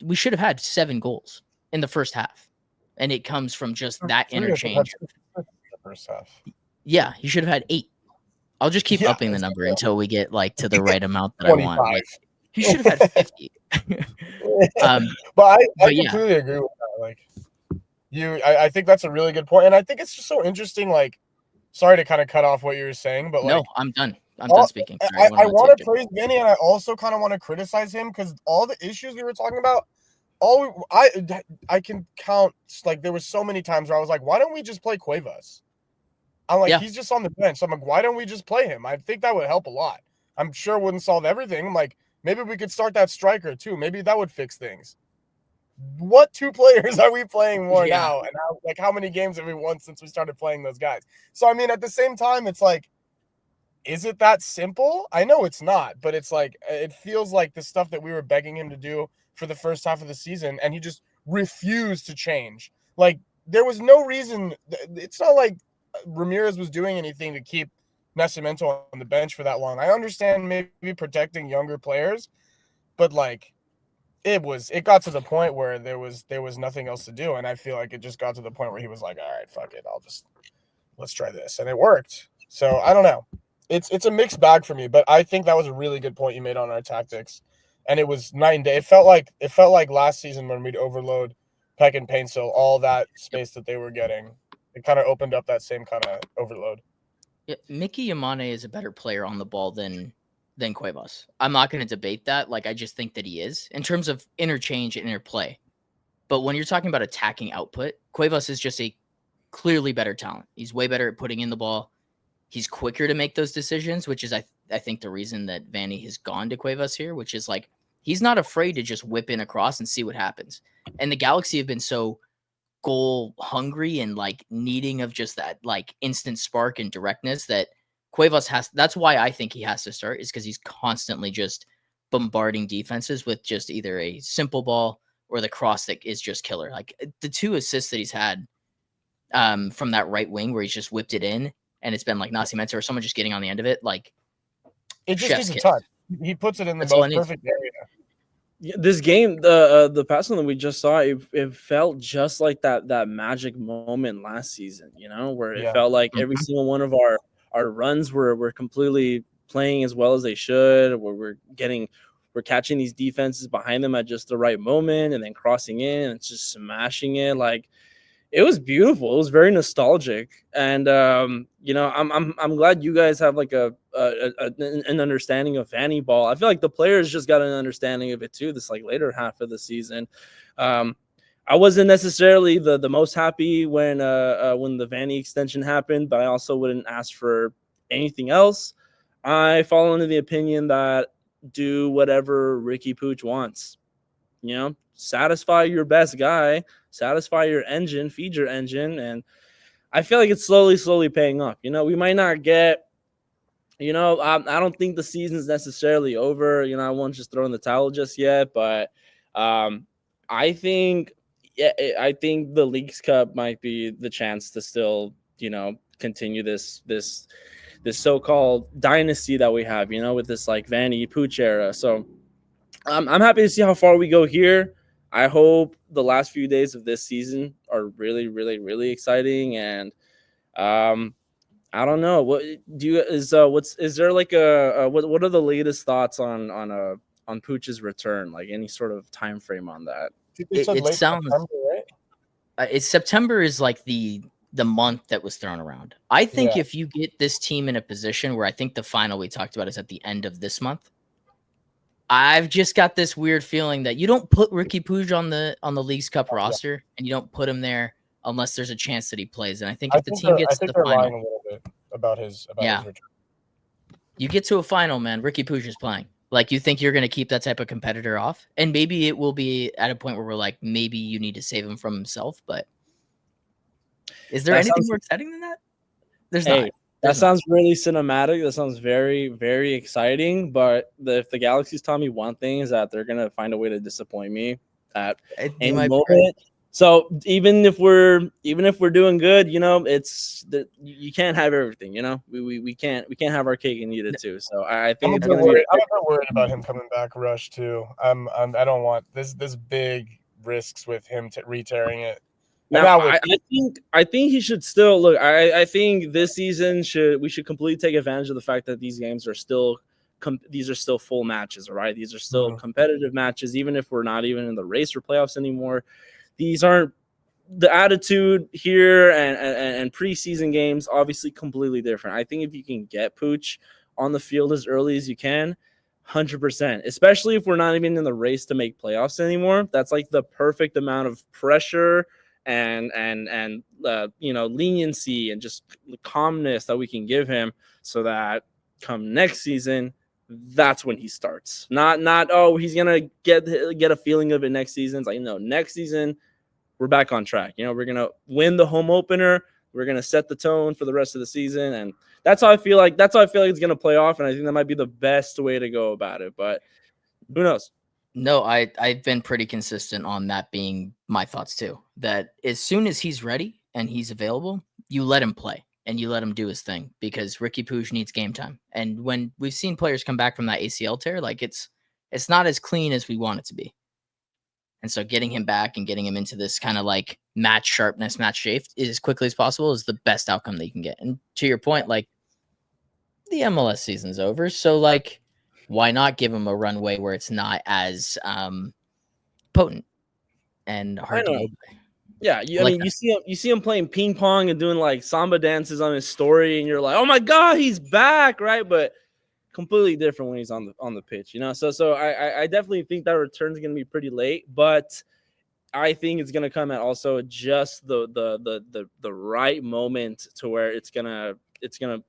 we should have had 7 goals in the first half. And it comes from just that interchange. The first half. Yeah, you should have had 8. I'll just keep upping the number until we get like to the right amount that I want. Like, you should have had 50. But I completely agree with that. Like I think that's a really good point. And I think it's just so interesting, like, sorry to kind of cut off what you were saying, but like, no, I'm done. I'm done speaking. Sorry, I want to praise Vanney, and I also kind of want to criticize him because all the issues we were talking about, I can count, like, there was so many times where I was like, why don't we just play Cuevas? I'm like, he's just on the bench. I'm like, why don't we just play him? I think that would help a lot. I'm sure it wouldn't solve everything. I'm like, maybe we could start that striker too. Maybe that would fix things. What 2 players are we playing more now? And how many games have we won since we started playing those guys? So, I mean, at the same time, it's like, is it that simple? I know it's not, but it's like, it feels like the stuff that we were begging him to do for the first half of the season, and he just refused to change. Like, there was no reason. It's not like Ramirez was doing anything to keep Nascimento on the bench for that long. I understand maybe protecting younger players, but like, it got to the point where there was nothing else to do, and I feel like it just got to the point where he was like, all right, fuck it, let's try this, and it worked. So I don't know. It's a mixed bag for me, but I think that was a really good point you made on our tactics, and it was night and day. It felt like last season when we'd overload Peck and Paintsill, all that space that they were getting, it kind of opened up that same kind of overload. Yeah, Mickey Yamane is a better player on the ball than Cuevas. I'm not going to debate that. Like, I just think that he is in terms of interchange and interplay. But when you're talking about attacking output, Cuevas is just a clearly better talent. He's way better at putting in the ball. He's quicker to make those decisions, which is, I think, the reason that Vanney has gone to Cuevas here, which is like, he's not afraid to just whip in across and see what happens. And the Galaxy have been so goal hungry and like needing of just that like instant spark and directness that Cuevas that's why I think he has to start, is because he's constantly just bombarding defenses with just either a simple ball or the cross that is just killer. Like the 2 assists that he's had from that right wing where he's just whipped it in and it's been like Nascimento or someone just getting on the end of it. Like, it just needs a touch. He puts it in the most perfect area. This game, the past one that we just saw, it felt just like that magic moment last season, where it felt like every single one of our runs were completely playing as well as they should, where we're catching these defenses behind them at just the right moment and then crossing in and just smashing it. Like, it was beautiful. It was very nostalgic. And, I'm glad you guys have like an understanding of Vanney ball. I feel like the players just got an understanding of it too, this like later half of the season. I wasn't necessarily the most happy when the Vanney extension happened, but I also wouldn't ask for anything else, I fall under the opinion that do whatever Ricky Pooch wants. You know, satisfy your best guy, satisfy your engine, feed your engine, and I feel like it's slowly paying off. You know, we might not get, you know, I don't think the season's necessarily over. You know, I won't just throw in the towel just yet, but I think, yeah, I think the Leagues Cup might be the chance to still, you know, continue this so-called dynasty that we have, you know, with this like Vanney Pooch era. So I'm happy to see how far we go here. I hope the last few days of this season are really exciting, and I don't know. What do you is there like what are the latest thoughts on Pooch's return? Like any sort of time frame on that? Said It late sounds September, right? it's September is like the month that was thrown around. I think Yeah. if you get this team in a position where I think the final we talked about is at the end of this month, I've just got this weird feeling that you don't put Ricky Pooch on the Leagues Cup roster, and you don't put him there unless there's a chance that he plays. And I think if the team gets to the they're final, lying a little bit about his return. You get to a final, man, Ricky Pooch is playing. Like, you think you're going to keep that type of competitor off? And maybe it will be at a point where we're like, maybe you need to save him from himself. But is there anything more exciting than that? There's not. That sounds really cinematic. That sounds very exciting. But if the Galaxy's telling me one thing is that they're gonna find a way to disappoint me at any moment. Right. So even if we're doing good, you know, it's that you can't have everything. You know, we can't have our cake and eat it too. So I think I'm a bit worried about him coming back. Rush too. I don't want this big risks with him re-tearing it. Now, I think he should still look. I think this season we should completely take advantage of the fact that these games are still these are still full matches, right? These are still competitive matches, even if we're not even in the race for playoffs anymore. These aren't the attitude here and preseason games, obviously completely different. I think if you can get Pooch on the field as early as you can, 100%, especially if we're not even in the race to make playoffs anymore, that's like the perfect amount of pressure and you know, leniency and just calmness that we can give him, so that come next season, that's when he starts. Not oh, he's gonna get a feeling of it next season. It's like, no, next season we're back on track. You know, we're gonna win the home opener. We're gonna set the tone for the rest of the season, and that's how I feel like it's gonna play off. And I think that might be the best way to go about it. But who knows? No, I've been pretty consistent on that being my thoughts too. That as soon as he's ready and he's available, you let him play and you let him do his thing, because Ricky Pooch needs game time. And when we've seen players come back from that ACL tear, like it's not as clean as we want it to be. And so getting him back and getting him into this kind of like match sharpness, match shape as quickly as possible is the best outcome that you can get. And to your point, like the MLS season's over, so like, why not give him a runway where it's not as potent and hard to go by? Yeah, I mean, you see him playing ping pong and doing like samba dances on his story, and you're like, oh my god, he's back, right? But completely different when he's on the pitch, you know. So I definitely think that return's gonna be pretty late, but I think it's gonna come at also just the right moment to where it's gonna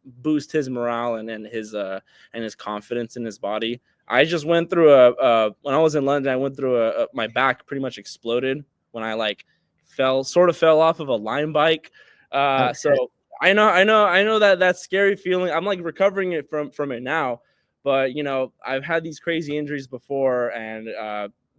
boost his morale and his confidence in his body. I just went through when I was in London, I went through my back pretty much exploded when I like fell off of a Lime bike. Okay. So I know that scary feeling. I'm like recovering it from it now, but you know, I've had these crazy injuries before, and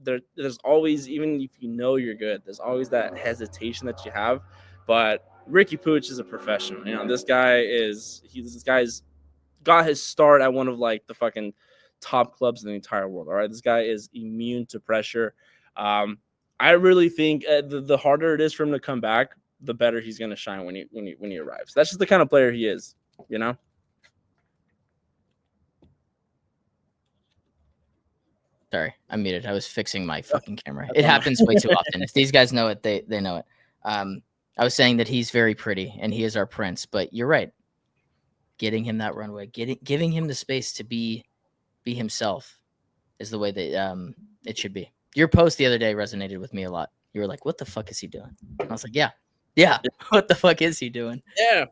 there's always, even if you know you're good, there's always that hesitation that you have. But Ricky Pooch is a professional. You know, this guy's got his start at one of like the fucking top clubs in the entire world. All right, this guy is immune to pressure. I really think the harder it is for him to come back, the better he's going to shine when he arrives. That's just the kind of player he is, you know? Sorry, I'm muted. I was fixing my fucking camera. It happens way too often. If these guys know it, they know it. I was saying that he's very pretty and he is our prince, but you're right. Getting him that runway, giving him the space to be himself is the way that it should be. Your post the other day resonated with me a lot. You were like, what the fuck is he doing? And I was like, yeah. What the fuck is he doing? Yeah.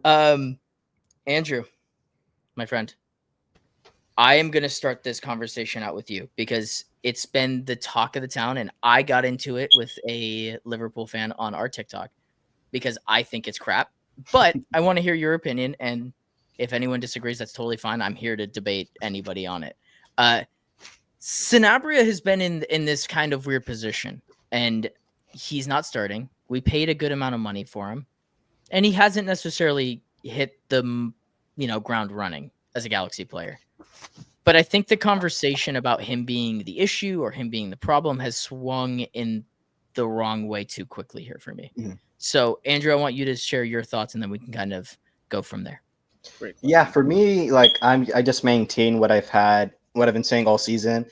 Andrew, my friend, I am going to start this conversation out with you because it's been the talk of the town, and I got into it with a Liverpool fan on our TikTok because I think it's crap. But I want to hear your opinion, and if anyone disagrees, that's totally fine. I'm here to debate anybody on it. Sanabria has been in this kind of weird position, and he's not starting. We paid a good amount of money for him, and he hasn't necessarily hit the ground running as a Galaxy player. But I think the conversation about him being the issue or him being the problem has swung in the wrong way too quickly here for me. Mhm. So, Andrew, I want you to share your thoughts, and then we can kind of go from there. Great Yeah, question. for me, like I just maintain what I've been saying all season.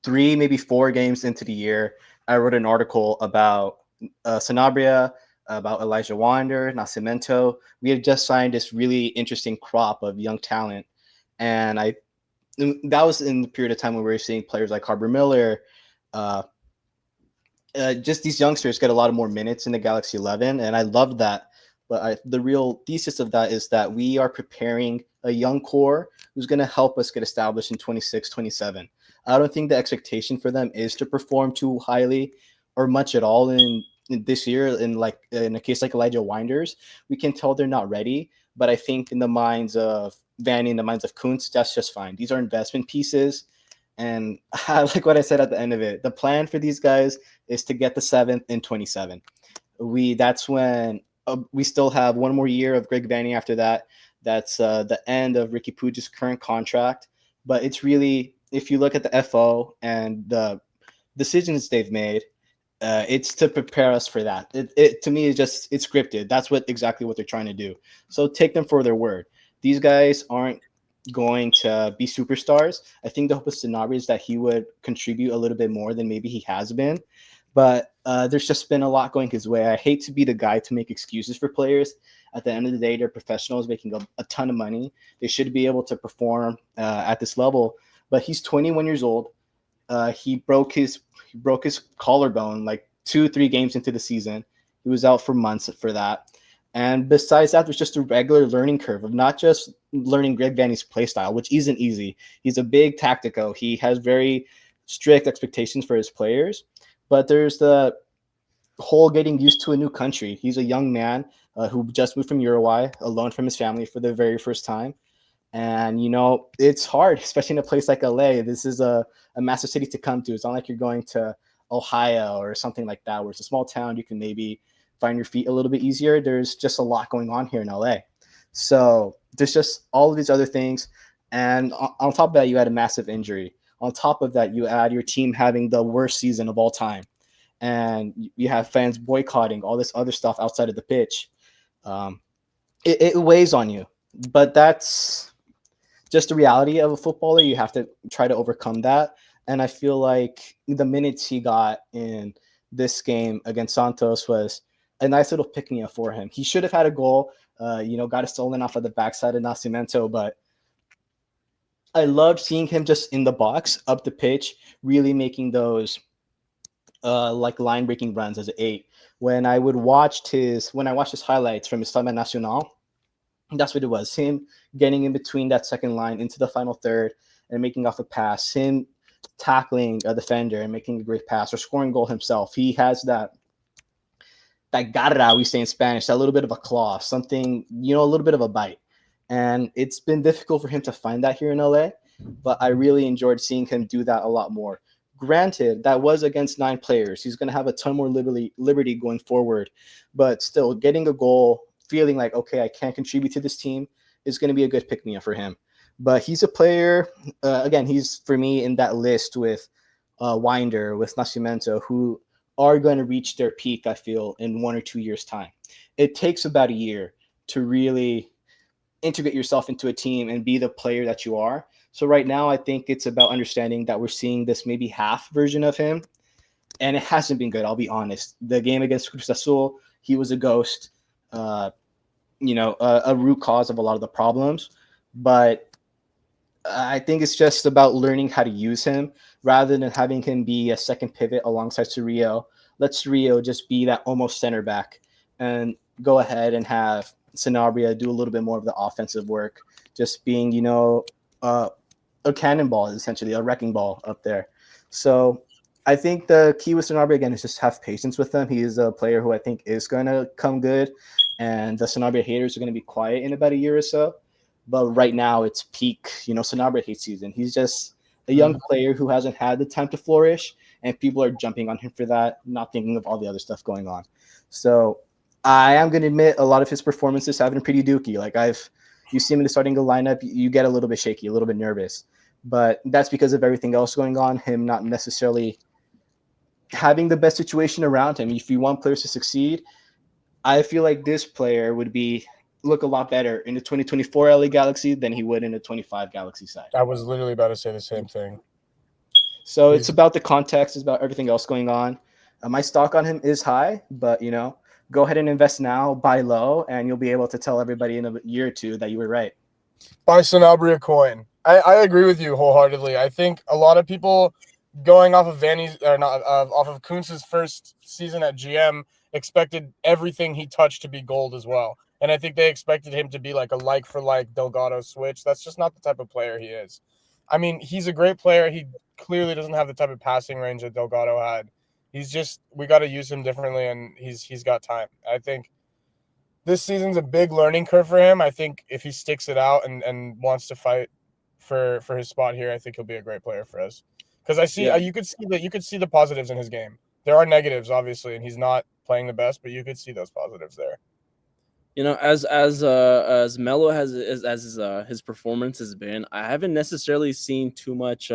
3, maybe 4 games into the year, I wrote an article about Sanabria, about Elijah Wander, Nascimento. We had just signed this really interesting crop of young talent, and that was in the period of time when we were seeing players like Harbour Miller, uh, just these youngsters get a lot of more minutes in the Galaxy 11, and I loved that. But the real thesis of that is that we are preparing a young core who's going to help us get established in 26, 27. I don't think the expectation for them is to perform too highly or much at all in this year. In a case like Elijah Winders, we can tell they're not ready. But I think in the minds of Vanney, in the minds of Kuntz, that's just fine. These are investment pieces. And I like what I said at the end of it. The plan for these guys is to get the 7th in 27. That's when we still have one more year of Gregg Vanney after that. That's the end of Ricky Puig's current contract. But it's really, if you look at the FO and the decisions they've made, it's to prepare us for that. It to me is just it's scripted. That's exactly what they're trying to do. So take them for their word. These guys aren't going to be superstars. I think the hope of Sanabria is that he would contribute a little bit more than maybe he has been. But there's just been a lot going his way. I hate to be the guy to make excuses for players. At the end of the day, they're professionals making a ton of money. They should be able to perform at this level. But he's 21 years old. He broke his collarbone like 2-3 games into the season. He was out for months for that. And besides that, there's just a regular learning curve of not just learning Gregg Vanney's play style, which isn't easy. He's a big tactico. He has very strict expectations for his players. But there's the whole getting used to a new country. He's a young man who just moved from Uruguay, alone from his family for the very first time. And, it's hard, especially in a place like LA. This is a massive city to come to. It's not like you're going to Ohio or something like that, where it's a small town. You can maybe find your feet a little bit easier. There's just a lot going on here in LA. So there's just all of these other things. And on top of that, you had a massive injury. On top of that, you add your team having the worst season of all time. And you have fans boycotting all this other stuff outside of the pitch. It weighs on you. But that's just the reality of a footballer. You have to try to overcome that. And I feel like the minutes he got in this game against Santos was a nice little pick-me-up for him. He should have had a goal, got it stolen off of the backside of Nascimento, but I loved seeing him just in the box, up the pitch, really making those like line-breaking runs as an 8. When I watched his highlights from his time at Nacional, that's what it was. Him getting in between that second line into the final third and making off a pass, him tackling a defender and making a great pass or scoring goal himself. He has that garra, we say in Spanish, that little bit of a claw, something, a little bit of a bite. And it's been difficult for him to find that here in LA, but I really enjoyed seeing him do that a lot more. Granted, that was against 9 players. He's going to have a ton more liberty going forward, but still getting a goal, feeling like, okay, I can't contribute to this team is going to be a good pick-me-up for him. But he's a player, again, he's for me in that list with Winder, with Nascimento, who are going to reach their peak, I feel, in 1 or 2 years' time. It takes about a year to really integrate yourself into a team and be the player that you are. So right now, I think it's about understanding that we're seeing this maybe half version of him, and it hasn't been good, I'll be honest. The game against Cruz Azul, he was a ghost, a root cause of a lot of the problems. But I think it's just about learning how to use him rather than having him be a second pivot alongside Cerrillo. Let Cerrillo just be that almost center back and go ahead and have Sanabria do a little bit more of the offensive work, just being, a cannonball, essentially a wrecking ball up there. So I think the key with Sanabria, again, is just have patience with him. He is a player who I think is going to come good, and the Sanabria haters are going to be quiet in about a year or so. But right now it's peak, Sanabria hate season. He's just a young player who hasn't had the time to flourish, and people are jumping on him for that, not thinking of all the other stuff going on. So I am going to admit a lot of his performances have been pretty dookie. Like you see him in the starting lineup, you get a little bit shaky, a little bit nervous. But that's because of everything else going on, him not necessarily having the best situation around him. If you want players to succeed, I feel like this player would look a lot better in the 2024 LA Galaxy than he would in the 25 Galaxy side. I was literally about to say the same thing. So it's about the context, it's about everything else going on. My stock on him is high, but go ahead and invest now, buy low, and you'll be able to tell everybody in a year or two that you were right. Buy Sanabria coin. I agree with you wholeheartedly. I think a lot of people going off of Vanney's or not off of Kuntz's first season at GM expected everything he touched to be gold as well. And I think they expected him to be like a like for like Delgado switch. That's just not the type of player he is. I mean, he's a great player. He clearly doesn't have the type of passing range that Delgado had. We got to use him differently, and he's got time. I think this season's a big learning curve for him. I think if he sticks it out and wants to fight for his spot here, I think he'll be a great player for us. Because you could see the positives in his game. There are negatives, obviously, and he's not playing the best, but you could see those positives there. As mellow as his performance has been, I haven't necessarily seen too much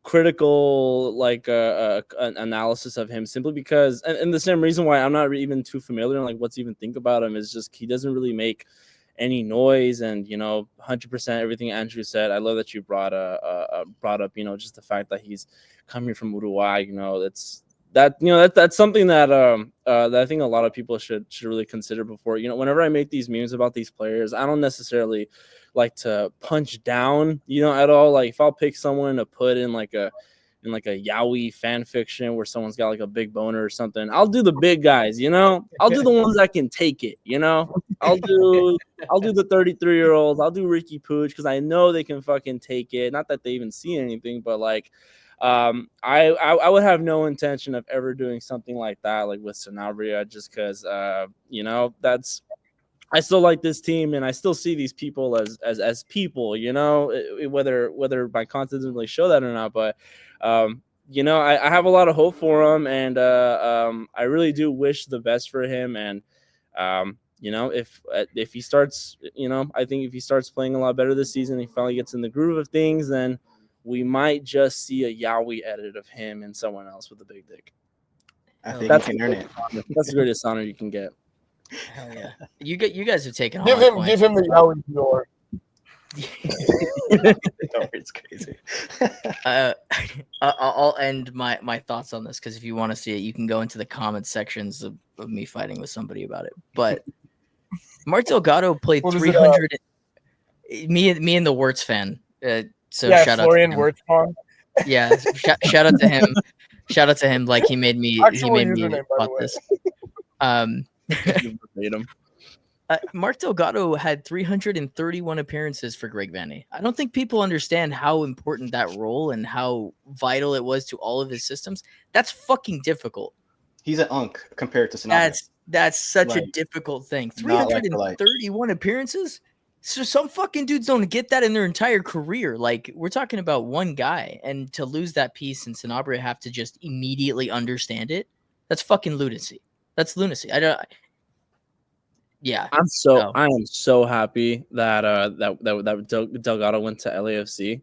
critical analysis of him, simply because and the same reason why I'm not even too familiar on like what to even think about him is just he doesn't really make any noise. And 100% everything Andrew said. I love that you brought up just the fact that he's coming from Uruguay. That's something that that I think a lot of people should really consider before. Whenever I make these memes about these players, I don't necessarily like to punch down, at all. Like if I'll pick someone to put in like a yaoi fan fiction where someone's got like a big boner or something, I'll do the big guys, I'll do the ones that can take it, I'll do the 33-year-olds, I'll do Ricky Pooch because I know they can fucking take it. Not that they even see anything, but like I would have no intention of ever doing something like that, like with Sanabria, just because that's, I still like this team and I still see these people as people, whether my content doesn't really show that or not. But I have a lot of hope for him, and I really do wish the best for him. And if he starts, I think if he starts playing a lot better this season, he finally gets in the groove of things, then we might just see a yaoi edit of him and someone else with a big dick. I think you can earn it. That's the greatest honor you can get. Hell yeah! You guys have taken give him the yaoi door. It's crazy. I'll end my thoughts on this because if you want to see it, you can go into the comment sections of me fighting with somebody about it. But Mark Delgado played 300. Me and the Wirtz fan. So yeah, shout Florian out to Wirtz. Yeah, shout out to him. Shout out to him. Like he made me bought this. Mark Delgado had 331 appearances for Gregg Vanney. I don't think people understand how important that role and how vital it was to all of his systems. That's fucking difficult. He's an unk compared to Sanabria. That's such a difficult thing. 331 appearances? So some fucking dudes don't get that in their entire career. Like we're talking about one guy, and to lose that piece and Sanabria have to just immediately understand it. That's fucking lunacy. That's lunacy. Yeah. I am so happy that Delgado went to LAFC.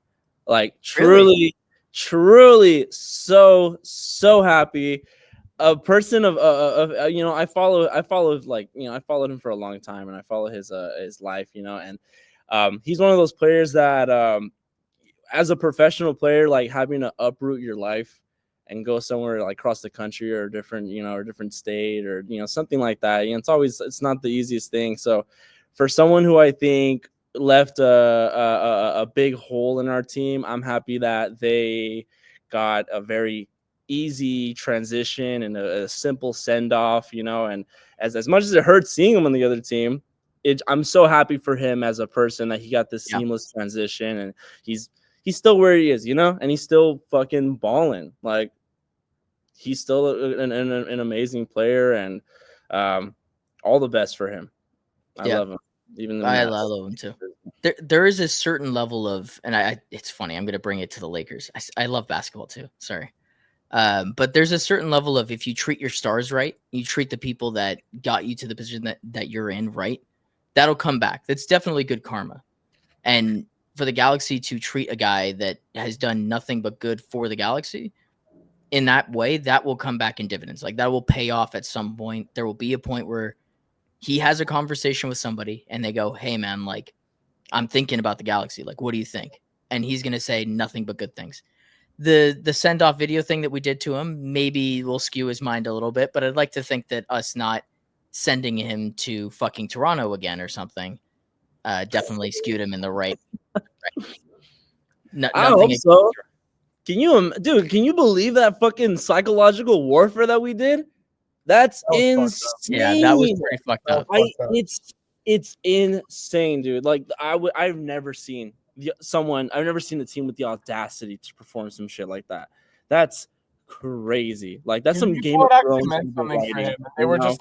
Like truly so happy. A person of I followed him for a long time, and I follow his life, and he's one of those players that as a professional player, like having to uproot your life and go somewhere like across the country or a different state or something like that, it's not the easiest thing. So for someone who I think left a big hole in our team, I'm happy that they got a very easy transition and a simple send off, you know. And as much as it hurts seeing him on the other team, I'm so happy for him as a person that he got this seamless transition, and he's still where he is, you know, and he's still fucking balling. Like, he's still an amazing player, and all the best for him. I love him. Even I love him too. There is a certain level of, and it's funny, I'm going to bring it to the Lakers. I love basketball too. Sorry. But there's a certain level of, if you treat your stars right, you treat the people that got you to the position that you're in right, that'll come back. That's definitely good karma. And for the Galaxy to treat a guy that has done nothing but good for the Galaxy in that way, that will come back in dividends. Like, that will pay off at some point. There will be a point where he has a conversation with somebody and they go, hey man, like, I'm thinking about the Galaxy. Like, what do you think? And he's going to say nothing but good things. The send off video thing that we did to him maybe will skew his mind a little bit, but I'd like to think that us not sending him to fucking Toronto again or something definitely skewed him in the right. I hope so. Can you believe that fucking psychological warfare that we did? That's insane. Yeah, that was pretty fucked up. It's insane, dude. Like, I've never seen a team with the audacity to perform some shit like that. That's crazy. Like, that's some Game of Thrones. For him. They were just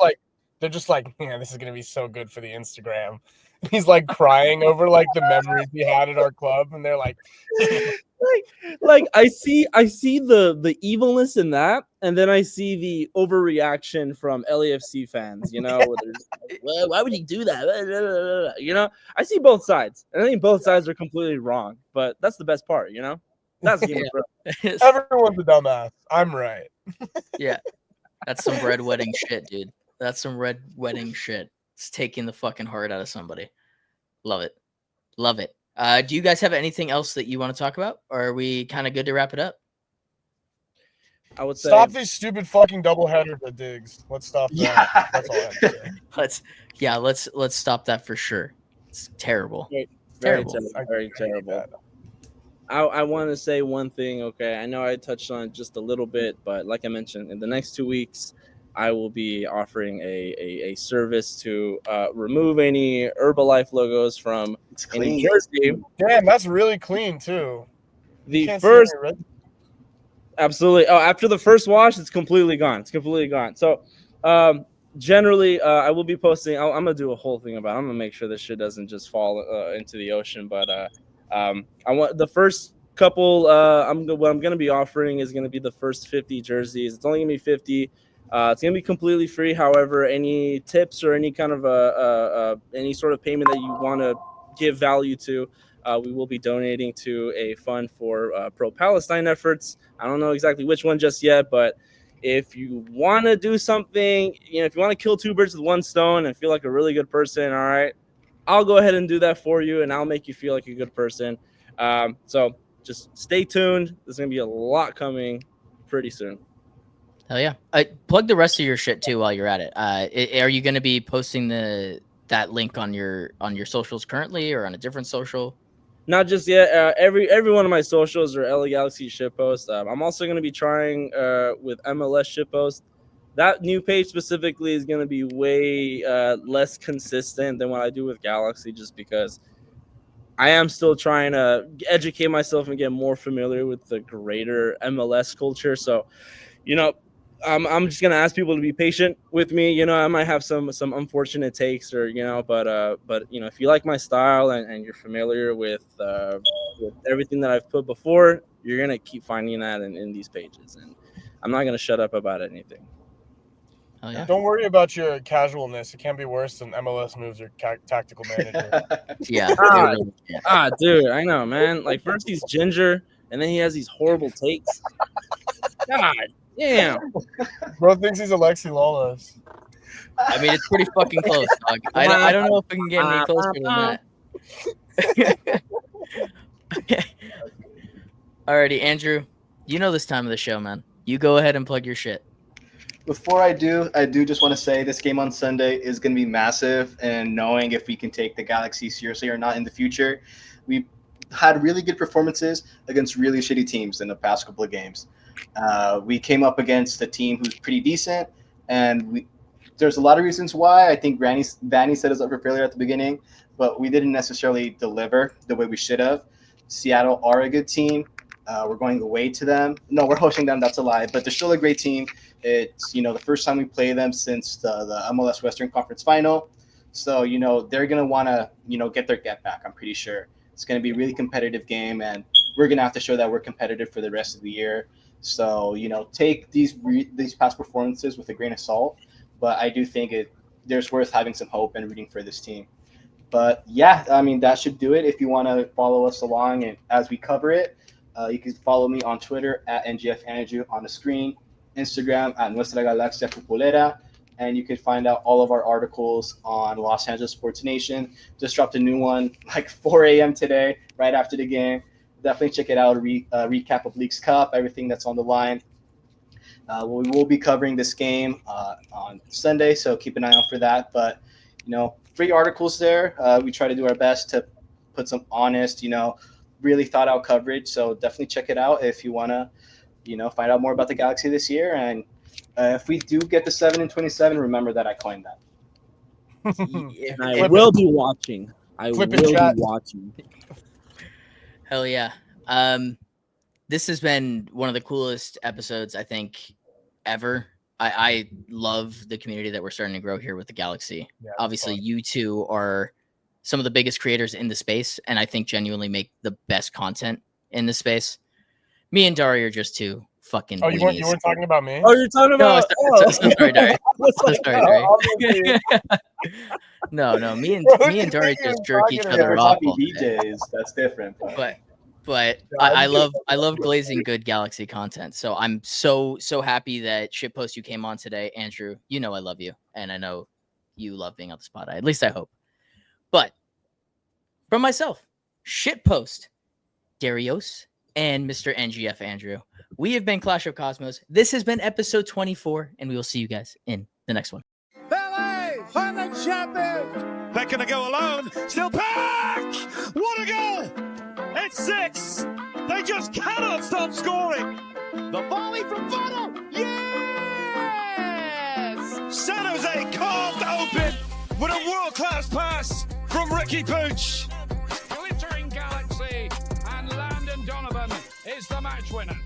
like, man, this is gonna be so good for the Instagram. He's like crying over like the memories he had at our club, and they're like, like I see the evilness in that, and then I see the overreaction from LAFC fans. You know, well, why would he do that? You know, I see both sides, and I think both sides are completely wrong. But that's the best part, you know. That's Game of Thrones. Everyone's a dumbass. I'm right. Yeah, that's some red wedding shit, dude. That's some red wedding shit. It's taking the fucking heart out of somebody. Love it. Love it. Do you guys have anything else that you want to talk about? Or are we kind of good to wrap it up? I would say stop these stupid fucking doubleheaders at Diggs. Let's stop that. Yeah. That's all I have to say. Let's stop that for sure. It's terrible. Very terrible. I want to say one thing. Okay, I know I touched on it just a little bit, but like I mentioned, in the next 2 weeks, I will be offering a service to remove any Herbalife logos from any jersey. Damn, that's really clean too. The first, absolutely. Oh, after the first wash, it's completely gone. So, generally, I will be posting. I'm gonna do a whole thing about it. I'm gonna make sure this shit doesn't just fall into the ocean. But I want the first couple. What I'm gonna be offering is gonna be the first 50 jerseys. It's only gonna be 50. It's gonna be completely free. However, any tips or any kind of any sort of payment that you want to give value to, we will be donating to a fund for pro-Palestine efforts. I don't know exactly which one just yet, but if you want to do something, if you want to kill two birds with one stone and feel like a really good person, all right, I'll go ahead and do that for you, and I'll make you feel like a good person. So just stay tuned. There's gonna be a lot coming pretty soon. Hell yeah! Plug the rest of your shit too while you're at it. Are you going to be posting that link on your socials currently, or on a different social? Not just yet. Every one of my socials are LA Galaxy shitpost. I'm also going to be trying with MLS shitpost. That new page specifically is going to be way less consistent than what I do with Galaxy, just because I am still trying to educate myself and get more familiar with the greater MLS culture. So, I'm just gonna ask people to be patient with me. I might have some unfortunate takes, or but if you like my style and you're familiar with everything that I've put before, you're gonna keep finding that in these pages, and I'm not gonna shut up about anything. Oh yeah. Don't worry about your casualness. It can't be worse than MLS moves your tactical manager. Yeah. Dude, I know, man. Like, first he's ginger, and then he has these horrible takes. God. Damn. Bro thinks he's Alexi Lawless. I mean, it's pretty fucking close, dog. I don't know if we can get any closer than that. Okay. Alrighty, Andrew. You know this time of the show, man. You go ahead and plug your shit. Before I do just want to say this game on Sunday is going to be massive, and knowing if we can take the Galaxy seriously or not in the future. We had really good performances against really shitty teams in the past couple of games. We came up against a team who's pretty decent, and there's a lot of reasons why. I think Vanney set us up for failure at the beginning, but we didn't necessarily deliver the way we should have. Seattle are a good team. We're going away to them. No, we're hosting them. That's a lie, but they're still a great team. It's, the first time we play them since the MLS Western Conference Final. So, they're going to want to, get their get back, I'm pretty sure. It's going to be a really competitive game, and we're going to have to show that we're competitive for the rest of the year. So, take these past performances with a grain of salt. But I do think there's worth having some hope and rooting for this team. But, yeah, I mean, that should do it. If you want to follow us along and as we cover it, you can follow me on Twitter at NGFAndrew on the screen, Instagram at Nuestra Galaxia Futbolera, and you can find out all of our articles on Los Angeles Sports Nation. Just dropped a new one like 4 a.m. today, right after the game. Definitely check it out, recap of Leagues Cup, everything that's on the line. We will be covering this game on Sunday, so keep an eye out for that. But, free articles there. We try to do our best to put some honest, really thought out coverage. So definitely check it out if you want to, find out more about the Galaxy this year. And if we do get the 7 and 27, remember that I coined that. And I will be watching. I will be watching. Hell yeah. This has been one of the coolest episodes, I think, ever. I love the community that we're starting to grow here with the Galaxy. Yeah, obviously, fun. You two are some of the biggest creators in the space, and I think genuinely make the best content in the space. Me and Dari are just two fucking. Oh, you weren't talking about me? Oh, you're talking about. Sorry, Dari. Sorry, Dari. No. Me and Dari just jerk each other off. DJs, that's different. But I love glazing good Galaxy content. So I'm so happy that Shitpost you came on today, Andrew. I love you, and I know you love being on the spot. At least I hope. But from myself, Shitpost, Darius, and Mr. NGF Andrew, we have been Clash of Cosmos. This has been episode 24, and we will see you guys in the next one. Ballet, Highland champion. They're going to go alone. Still back. What a goal. It's 6. They just cannot stop scoring. The volley from Vanney. Yes. San Jose carved open with a world-class pass from Ricky Pooch. Glittering Galaxy, and Landon Donovan is the match winner.